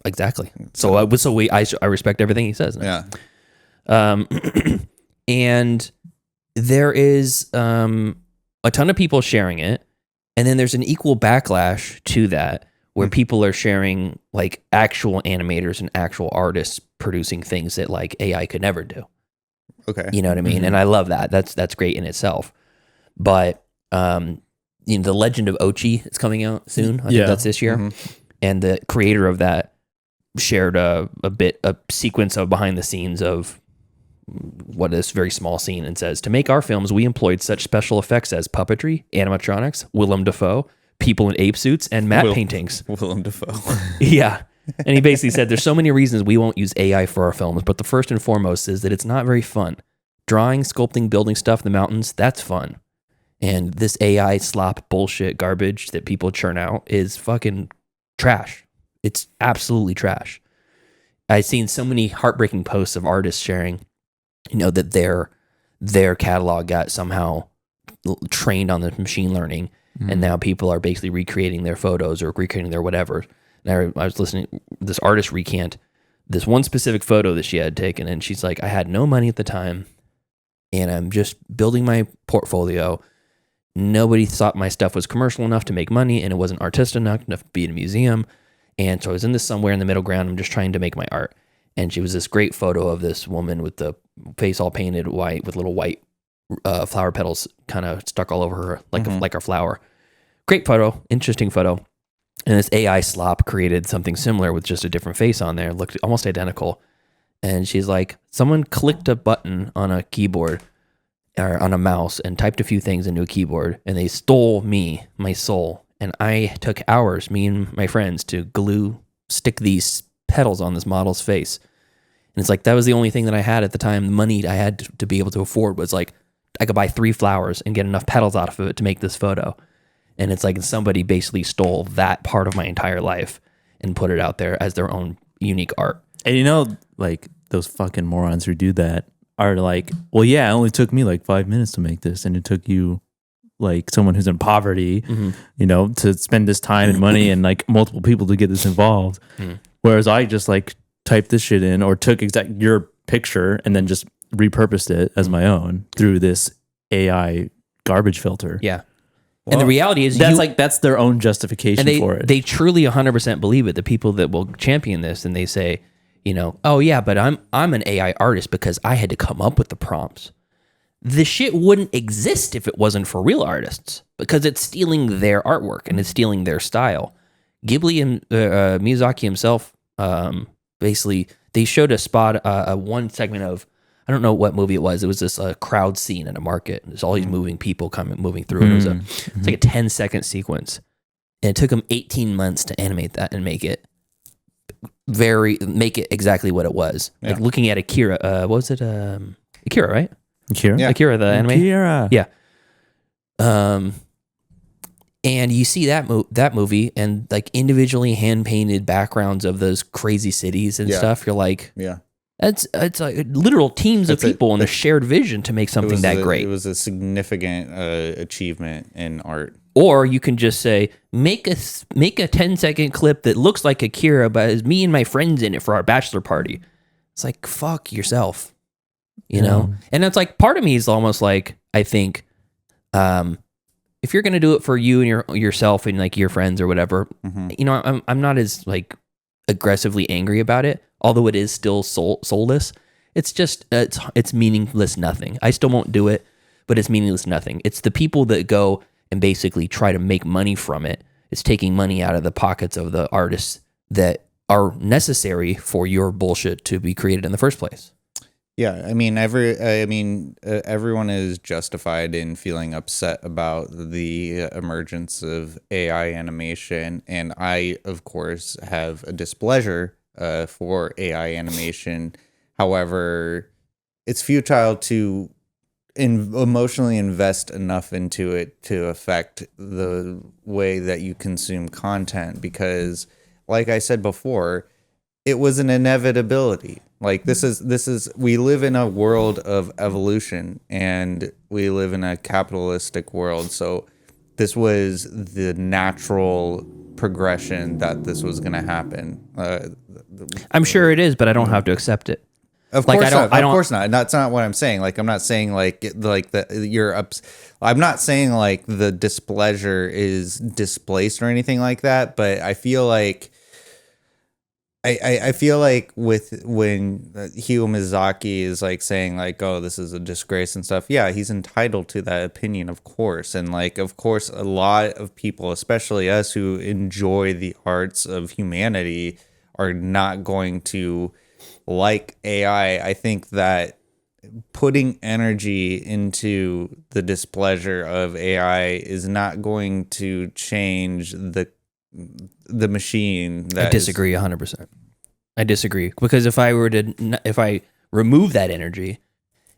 exactly. So I respect everything he says. Yeah. And there is a ton of people sharing it, and then there's an equal backlash to that where people are sharing like actual animators and actual artists producing things that like AI could never do. Okay. You know what I mean? And I love that. That's great in itself. But the Legend of Ochi is coming out soon. I think that's this year. And the creator of that shared a sequence of behind the scenes of what is very small scene, and says, to make our films, we employed such special effects as puppetry, animatronics, Willem Dafoe, people in ape suits, and matte paintings. Willem Dafoe. Yeah. And he basically said, there's so many reasons we won't use AI for our films, but the first and foremost is that it's not very fun. Drawing, sculpting, building stuff in the mountains, that's fun. And this AI slop bullshit garbage that people churn out is fucking trash. It's absolutely trash. I've seen so many heartbreaking posts of artists sharing, that their catalog got somehow trained on the machine learning, and now people are basically recreating their photos or recreating their whatever. And I was listening to this artist recant this one specific photo that she had taken, and she's like, I had no money at the time, and I'm just building my portfolio. Nobody thought my stuff was commercial enough to make money, and it wasn't artistic enough to be in a museum. And so I was in this somewhere in the middle ground. I'm just trying to make my art. And she was this great photo of this woman with the face all painted white with little white flower petals kind of stuck all over her like a flower. Great photo, interesting photo. And this AI slop created something similar with just a different face on there, looked almost identical. And she's like, someone clicked a button on a keyboard or on a mouse and typed a few things into a keyboard, and they stole my soul. And I took hours, me and my friends, to stick these petals on this model's face. And it's like, that was the only thing that I had at the time. The money I had to be able to afford was like, I could buy 3 flowers and get enough petals out of it to make this photo. And it's like somebody basically stole that part of my entire life and put it out there as their own unique art. And like those fucking morons who do that are like, well, yeah, it only took me like 5 minutes to make this, and it took you like someone who's in poverty, to spend this time and money and like multiple people to get this involved. Whereas I just like typed this shit in or took your picture and then just repurposed it as my own through this AI garbage filter. Yeah. Well, and the reality is that's their own justification for it. They truly 100% believe it. The people that will champion this, and they say, oh yeah, but I'm an AI artist because I had to come up with the prompts. The shit wouldn't exist if it wasn't for real artists, because it's stealing their artwork and it's stealing their style. Ghibli and Miyazaki himself, basically, they showed a spot, one segment of, I don't know what movie it was. It was this crowd scene in a market. There's all these moving people moving through. And it's like a 10-second sequence. And it took them 18 months to animate that and make it exactly what it was. Yeah. Like looking at Akira, what was it? Akira, right? Akira? Yeah. Akira, the anime? Akira. Yeah. And you see that movie and like individually hand-painted backgrounds of those crazy cities and stuff. You're like, yeah, It's like literal teams of people and a shared vision to make something that great. It was a significant achievement in art. Or you can just say, make a 10-second clip that looks like Akira, but has me and my friends in it for our bachelor party. It's like, fuck yourself, you know? And it's like, part of me is almost like, I think, if you're going to do it for you and yourself and like your friends or whatever, you know, I'm not as like aggressively angry about it, although it is still soulless. It's just, it's meaningless nothing. I still won't do it, but it's meaningless nothing. It's the people that go and basically try to make money from it. It's taking money out of the pockets of the artists that are necessary for your bullshit to be created in the first place. Yeah, I mean, everyone is justified in feeling upset about the emergence of AI animation, and I, of course, have a displeasure for AI animation. However, it's futile to emotionally invest enough into it to affect the way that you consume content, because like I said before, it was an inevitability. Like this is we live in a world of evolution and we live in a capitalistic world, so this was the natural progression that this was going to happen. I'm sure it is, but I don't have to accept it. Of course not. Of course not. That's not what I'm saying. Like, I'm not saying I'm not saying like the displeasure is displaced or anything like that. But I feel like, I feel like when Hiro Miyazaki is like saying like, oh, this is a disgrace and stuff. Yeah, he's entitled to that opinion, of course. And like, of course, a lot of people, especially us who enjoy the arts of humanity, are not going to like AI. I think that putting energy into the displeasure of AI is not going to change the machine. I disagree 100%. I disagree, because if I remove that energy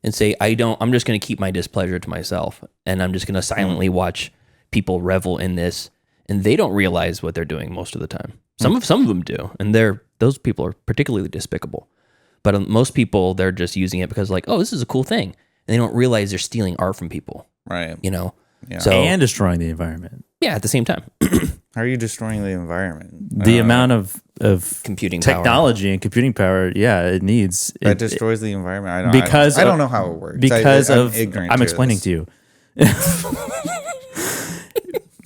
and say I'm just going to keep my displeasure to myself, and I'm just going to silently watch people revel in this, and they don't realize what they're doing most of the time. Some of them do, and those people are particularly despicable. But most people, they're just using it because like, oh, this is a cool thing. And they don't realize they're stealing art from people. Right. You know? Yeah. So, And destroying the environment. Yeah, at the same time. How are you destroying the environment? The amount of computing technology and computing power, yeah, it needs. That destroys the environment. I don't know how it works. I'm ignorant. I'm explaining to you.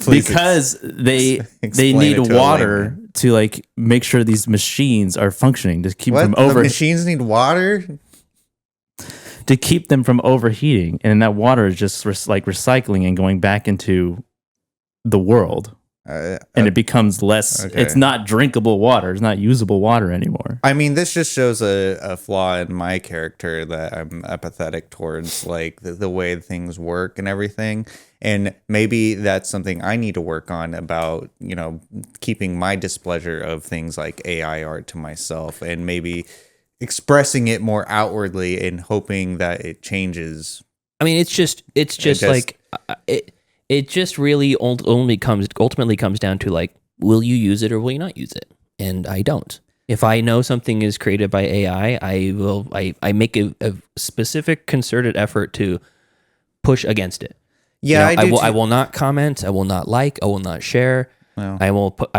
Please because they explain need it to a water layman. to like make sure these machines are functioning to keep What? them The machines need water? to keep them from overheating, and that water is just like recycling and going back into the world, and it becomes less. Okay. It's not drinkable water. It's not usable water anymore. I mean, this just shows a flaw in my character, that I'm apathetic towards like the way things work and everything. And maybe that's something I need to work on, about, you know, keeping my displeasure of things like AI art to myself, and maybe expressing it more outwardly and hoping that it changes. I mean, it's just like it just really ultimately comes down to like, will you use it or will you not use it? And I don't. If I know something is created by AI, I make a specific concerted effort to push against it. Yeah, you know, I will not comment. I will not like. I will not share. Well. I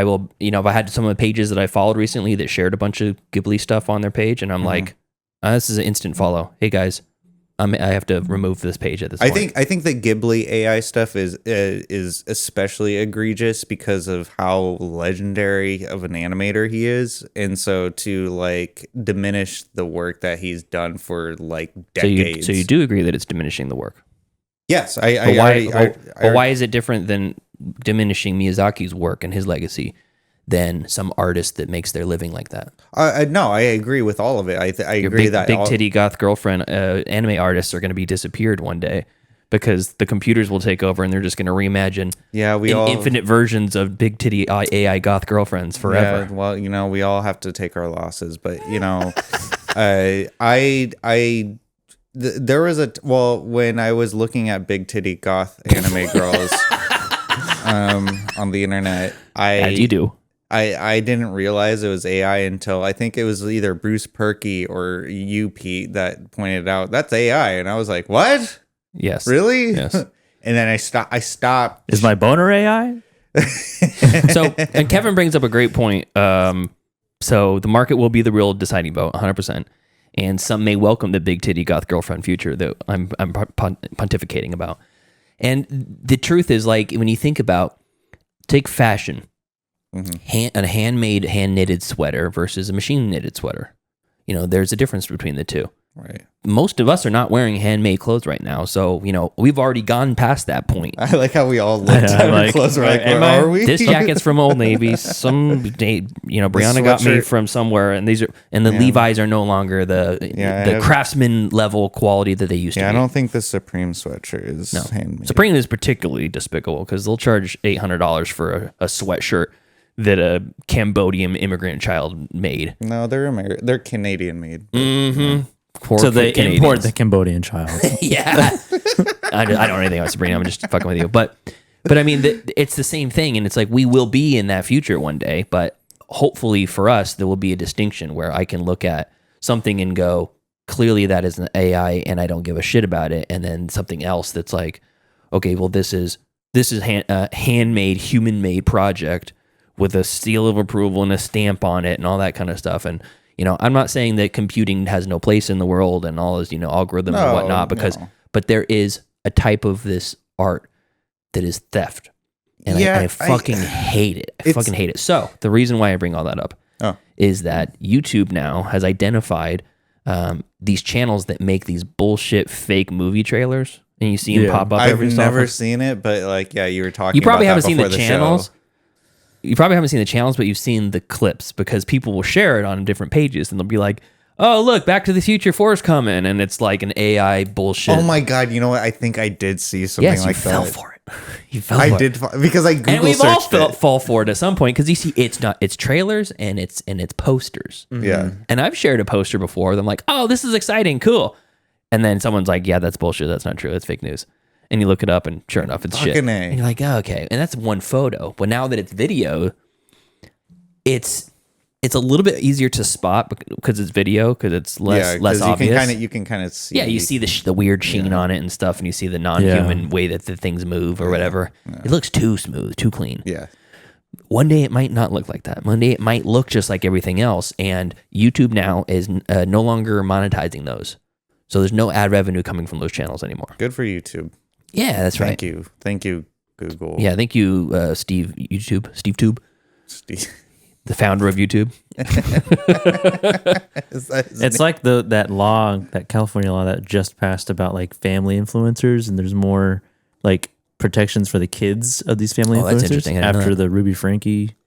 will. You know, if I had some of the pages that I followed recently that shared a bunch of Ghibli stuff on their page, and I'm like, this is an instant follow. Hey guys, I have to remove this page at this point. I think the Ghibli AI stuff is especially egregious because of how legendary of an animator he is, and so to like diminish the work that he's done for like decades. So you do agree that it's diminishing the work? Yes, But why is it different than diminishing Miyazaki's work and his legacy than some artist that makes their living like that? No, I agree with all of it. I agree that big titty goth girlfriend anime artists are going to be disappeared one day because the computers will take over and they're just going to reimagine infinite versions of big titty AI goth girlfriends forever. Yeah, well, you know, we all have to take our losses, but you know, there was when I was looking at big titty goth anime girls on the internet, As you do. I didn't realize it was AI until I think it was either Bruce Perky or you, Pete, that pointed out that's AI, and I was like, "What? Yes. Really?" Yes. And then I stopped. Is my boner AI? So, and Kevin brings up a great point. So the market will be the real deciding vote, 100%. And some may welcome the big titty goth girlfriend future that I'm pontificating about. And the truth is, like, when you think about, take fashion, a handmade, hand knitted sweater versus a machine knitted sweater. You know, there's a difference between the two. Right. Most of us are not wearing handmade clothes right now, so you know we've already gone past that point. I like how we all looked at our clothes. We're like, where are we? This jacket's from Old Navy. Some day, you know, Brianna got me from somewhere, and the Levi's are no longer the craftsman level quality that they used to be. I don't think the Supreme sweatshirt is handmade. Supreme is particularly despicable because they'll charge $800 for a sweatshirt that a Cambodian immigrant child made. No, they're Canadian made. Mm-hmm. So they import the Cambodian child. Yeah. I don't know anything about Sabrina. I'm just fucking with you. But I mean, it's the same thing. And it's like, we will be in that future one day. But hopefully for us, there will be a distinction where I can look at something and go, clearly that is an AI and I don't give a shit about it. And then something else that's like, okay, well, this is handmade, human-made project with a seal of approval and a stamp on it and all that kind of stuff. And you know, I'm not saying that computing has no place in the world and all this, you know, algorithms and whatnot, but there is a type of this art that is theft. And I fucking hate it. I fucking hate it. So the reason why I bring all that up is that YouTube now has identified these channels that make these bullshit fake movie trailers, and you see them pop up every so often. I've never seen it, but like, you were talking. You probably about haven't seen the channels. Show. You probably haven't seen the channels, but you've seen the clips because people will share it on different pages, and they'll be like, "Oh, look, Back to the Future 4 is coming," and it's like an AI bullshit. Oh my god! You know what? I think I did see something like that. Yes, you fell for it. You fell for it. I did because I Google and we've searched all fall for it at some point because you see it's trailers and it's posters. Mm-hmm. Yeah. And I've shared a poster before. I'm like, "Oh, this is exciting, cool," and then someone's like, "Yeah, that's bullshit. That's not true. That's fake news." And you look it up, and sure enough, it's shit. And you're like, "Oh, okay." And that's one photo, but now that it's video. It's a little bit easier to spot because it's video, because it's less obvious. You can kind of see. Yeah, you see the weird sheen on it and stuff, and you see the non-human way that the things move or whatever. Yeah. It looks too smooth, too clean. Yeah. One day it might not look like that. One day it might look just like everything else, and YouTube now is no longer monetizing those. So there's no ad revenue coming from those channels anymore. Good for YouTube. Yeah, that's right. Thank you, Google. Yeah, thank you, Steve Tube. The founder of YouTube. It's like that California law that just passed about like family influencers, and there's more like protections for the kids of these family influencers. That's interesting. After the Ruby Frankie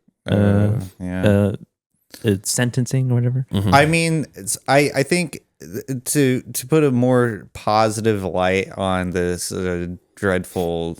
sentencing or whatever. Mm-hmm. I mean, I think to put a more positive light on this dreadful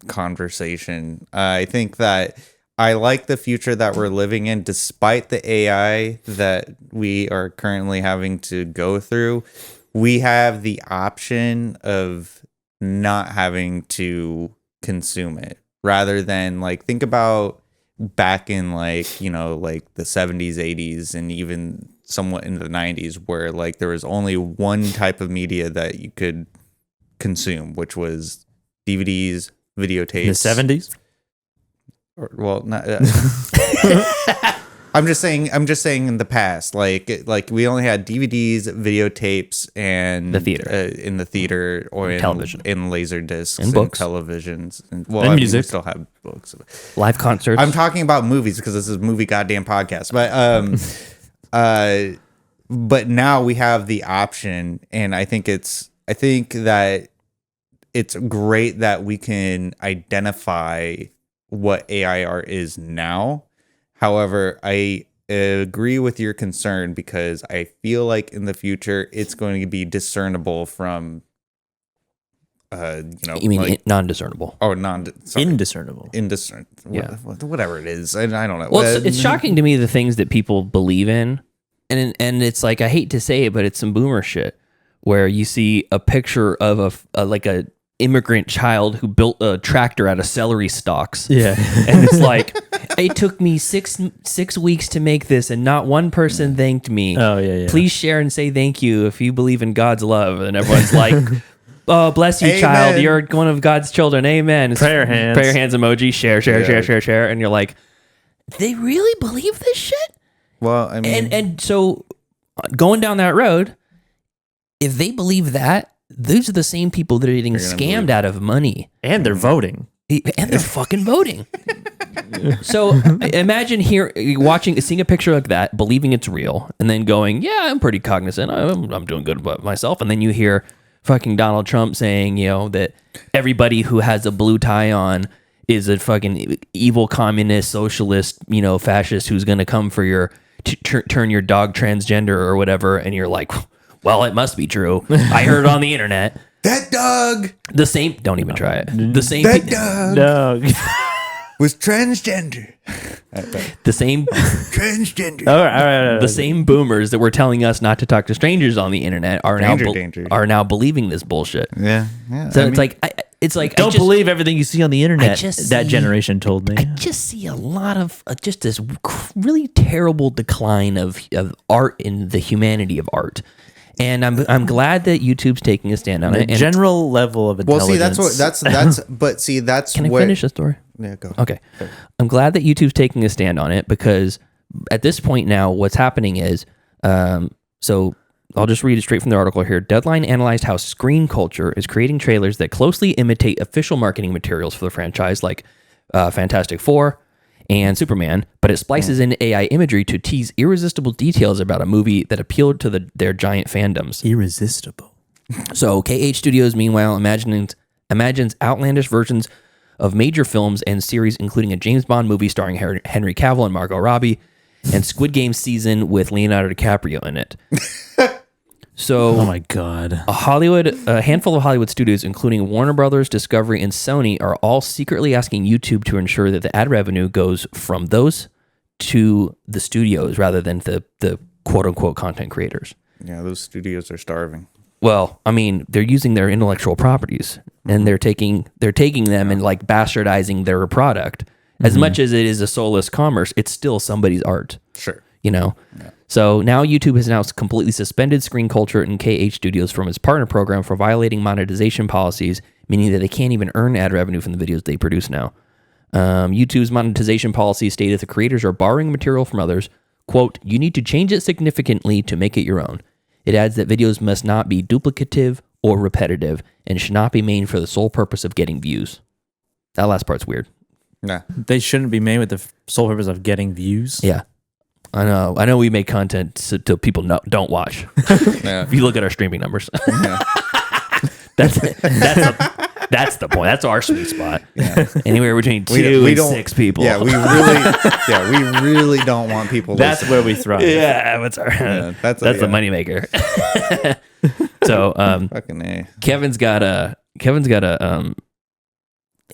conversation, I think that I like the future that we're living in, despite the AI that we are currently having to go through. We have the option of not having to consume it, rather than like, think about back in like, you know, like the 70s, 80s, and even somewhat into the 90s, where like there was only one type of media that you could consume, which was DVDs, videotapes. The 70s? Well, not, I'm just saying in the past, like we only had DVDs, videotapes, and the theater in the theater, or in television, in laser discs, and books, televisions, and music. We still have books, live concerts. I'm talking about movies because this is a movie goddamn podcast, but now we have the option, and I think that it's great that we can identify what AI art is now. However, I agree with your concern, because I feel like in the future it's going to be discernible from you mean like, non-discernible? Oh, indiscernible. Yeah, whatever it is. I don't know. Well, it's shocking to me the things that people believe in, and it's like, I hate to say it, but it's some boomer shit where you see a picture of a immigrant child who built a tractor out of celery stalks. Yeah. And it's like, it took me six weeks to make this, and not one person thanked me. Oh, yeah. Please share and say thank you if you believe in God's love. And everyone's like, oh, bless you, Amen. child. You're one of God's children. Amen. It's Prayer hands. Prayer hands emoji. Share. And you're like, they really believe this shit? Well, I mean, And so going down that road, if they believe that, those are the same people that are getting scammed out of money. And they're voting. And they're fucking voting. So imagine seeing a picture like that, believing it's real, and then going, yeah, I'm pretty cognizant. I'm doing good about myself. And then you hear fucking Donald Trump saying, that everybody who has a blue tie on is a fucking evil communist, socialist, fascist who's going to come for your, turn your dog transgender or whatever. And you're like, well, it must be true. I heard it on the internet. that dog The same, don't even try it. The same, dog No. was transgender. the same, Transgender. All right. the same boomers that were telling us not to talk to strangers on the internet are Danger. now believing this bullshit. Yeah. So it's like Don't believe everything you see on the internet. just That see- generation told me. I just see a lot of just this really terrible decline of art in the humanity of art. And I'm glad that YouTube's taking a stand on The it. And general level of Well, intelligence. see, that's can I what. finish the story? Yeah, go. Okay. I'm glad that YouTube's taking a stand on it because at this point now, what's happening is, so I'll just read it straight from the article here. Deadline analyzed how screen culture is creating trailers that closely imitate official marketing materials for the franchise, like Fantastic Four and Superman, but it splices in AI imagery to tease irresistible details about a movie that appealed to their giant fandoms. irresistible. So KH Studios, meanwhile, imagines outlandish versions of major films and series, including a James Bond movie starring Henry Cavill and Margot Robbie, and Squid Game season with Leonardo DiCaprio in it. So, Oh my God. a handful of Hollywood studios, including Warner Brothers, Discovery, and Sony, are all secretly asking YouTube to ensure that the ad revenue goes from those to the studios rather than the quote unquote content creators. Yeah, those studios are starving. Well, I mean, they're using their intellectual properties and they're taking them and like bastardizing their product. As much as it is a soulless commerce, it's still somebody's art. Sure. Yeah. So now YouTube has now completely suspended Screen Culture and KH Studios from its partner program for violating monetization policies, meaning that they can't even earn ad revenue from the videos they produce now. YouTube's monetization policy stated the creators are borrowing material from others. Quote, you need to change it significantly to make it your own. It adds that videos must not be duplicative or repetitive and should not be made for the sole purpose of getting views. That last part's weird. Nah. They shouldn't be made with the sole purpose of getting views. Yeah. I know we make content so people don't watch. Yeah. If you look at our streaming numbers. That's the point. That's our sweet spot. Yeah. Anywhere between 2 and 6 people. Yeah, we really don't want people. That's listening. where we thrive. Yeah, that's our that's the moneymaker. So Fucking A. Kevin's got a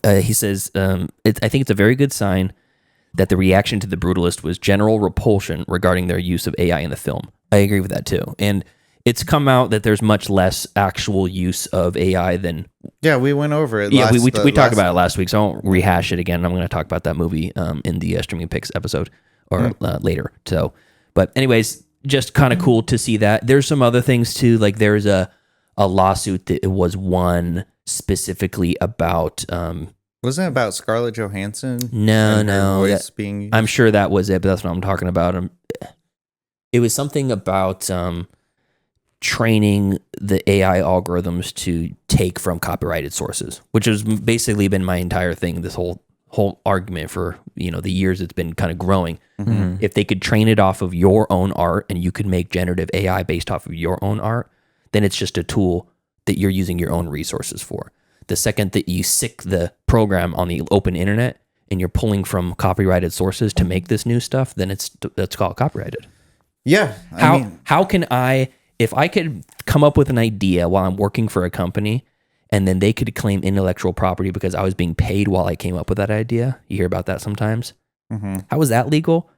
he says I think it's a very good sign that the reaction to The Brutalist was general repulsion regarding their use of AI in the film. I agree with that too. And it's come out that there's much less actual use of AI than... Yeah, we went over it. Yeah, we talked about it last week, so I won't rehash it again. I'm going to talk about that movie in the Streaming Picks episode or later. So, but anyways, just kind of cool to see that. There's some other things too, like there's a lawsuit that was won specifically about... Wasn't it about Scarlett Johansson? No. Voice being used? I'm sure that was it, but that's what I'm talking about. It was something about training the AI algorithms to take from copyrighted sources, which has basically been my entire thing. This whole argument for the years it's been kind of growing. Mm-hmm. If they could train it off of your own art and you could make generative AI based off of your own art, then it's just a tool that you're using your own resources for. The second that you sick the program on the open internet and you're pulling from copyrighted sources to make this new stuff, then that's called copyrighted. Yeah. How can I, if I could come up with an idea while I'm working for a company and then they could claim intellectual property because I was being paid while I came up with that idea? You hear about that sometimes. Mm-hmm. How is that legal?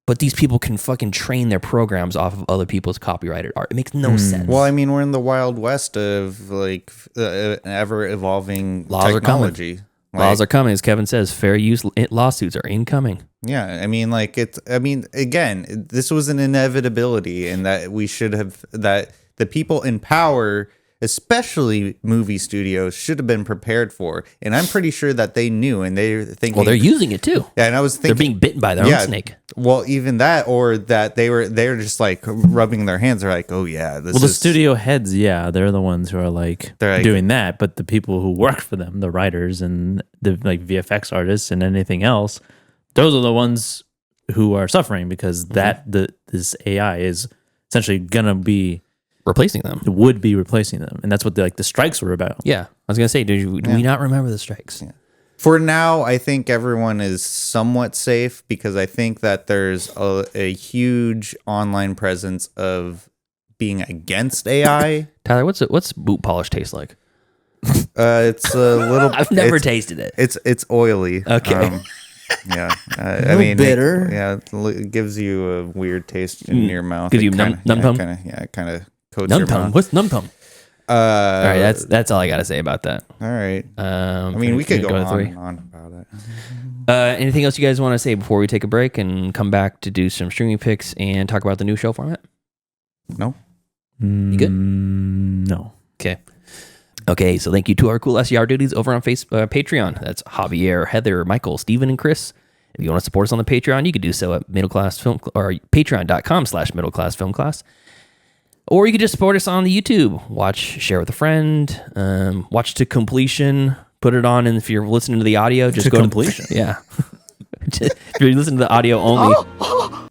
But these people can fucking train their programs off of other people's copyrighted art. It makes no sense. Well, I mean, we're in the wild west of like ever evolving Laws technology. Laws are coming, as Kevin says. Fair use lawsuits are incoming. Yeah, I mean, like again, this was an inevitability, and that that the people in power, especially movie studios, should have been prepared for. And I'm pretty sure that they knew, and they're thinking, Well, they're using it too. Yeah, and I was thinking They're being bitten by their own snake. Well, even that, or that they're just like rubbing their hands. They're like, oh yeah, this Well, the is studio heads, yeah, they're the ones who are like doing that. But the people who work for them, the writers and the like VFX artists and anything else, those are the ones who are suffering because this AI is essentially gonna be replacing them. Would be replacing them, and that's what the strikes were about. Yeah, I was gonna say, do we not remember the strikes? Yeah. For now, I think everyone is somewhat safe because I think that there's a huge online presence of being against AI. Tyler, what's boot polish taste like? It's a little. I've never tasted it. It's oily. Okay. Yeah, I mean, bitter. it gives you a weird taste in your mouth. Gives you num tum. Kind of coats Num your tum. mouth. What's num tum? All right, that's all I gotta say about that. All right. I mean, we could go on and on about it. Anything else you guys want to say before we take a break and come back to do some streaming picks and talk about the new show format? No. You good? No. Okay, so thank you to our cool SER duties over on Patreon. That's Javier, Heather, Michael, Steven, and Chris. If you want to support us on the Patreon, you can do so at patreon.com/middleclassfilmclass. Or you can just support us on the YouTube. Watch, share with a friend, watch to completion, put it on, and if you're listening to the audio, just To go completion. Yeah. If you're listening to the audio only,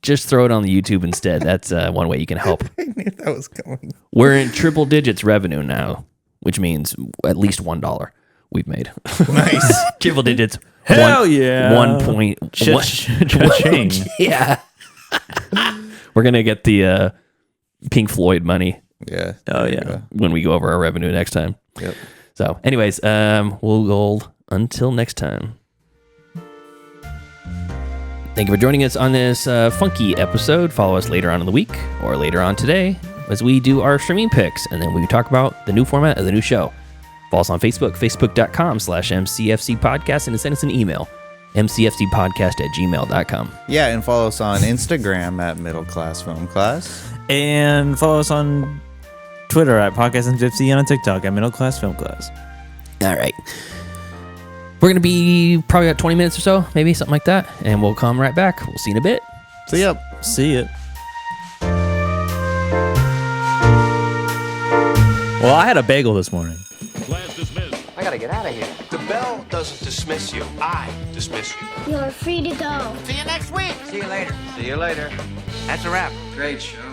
just throw it on the YouTube instead. That's one way you can help. I knew that was coming. We're in triple digits revenue now, which means at least $1 we've made. Nice. Triple digits. Hell yeah. 1 point. Cha-ching. Yeah. We're going to get the Pink Floyd money. Yeah. Oh, yeah. When we go over our revenue next time. Yep. So anyways, we'll go until next time. Thank you for joining us on this funky episode. Follow us later on in the week or later on today as we do our streaming picks, and then we talk about the new format of the new show. Follow us on Facebook, facebook.com/MCFC podcast, and send us an email, mcfcpodcast@gmail.com. Yeah, and follow us on Instagram at Middle Class Film Class. And follow us on Twitter at Podcast and Gypsy and on TikTok at Middle Class Film Class. All right. We're going to be probably about 20 minutes or so, maybe something like that, and we'll come right back. We'll see you in a bit. See ya. See it. Well, I had a bagel this morning. Class dismissed. I gotta get out of here. The bell doesn't dismiss you. I dismiss you. You're free to go. See you next week. See you later. See you later. That's a wrap. Great show.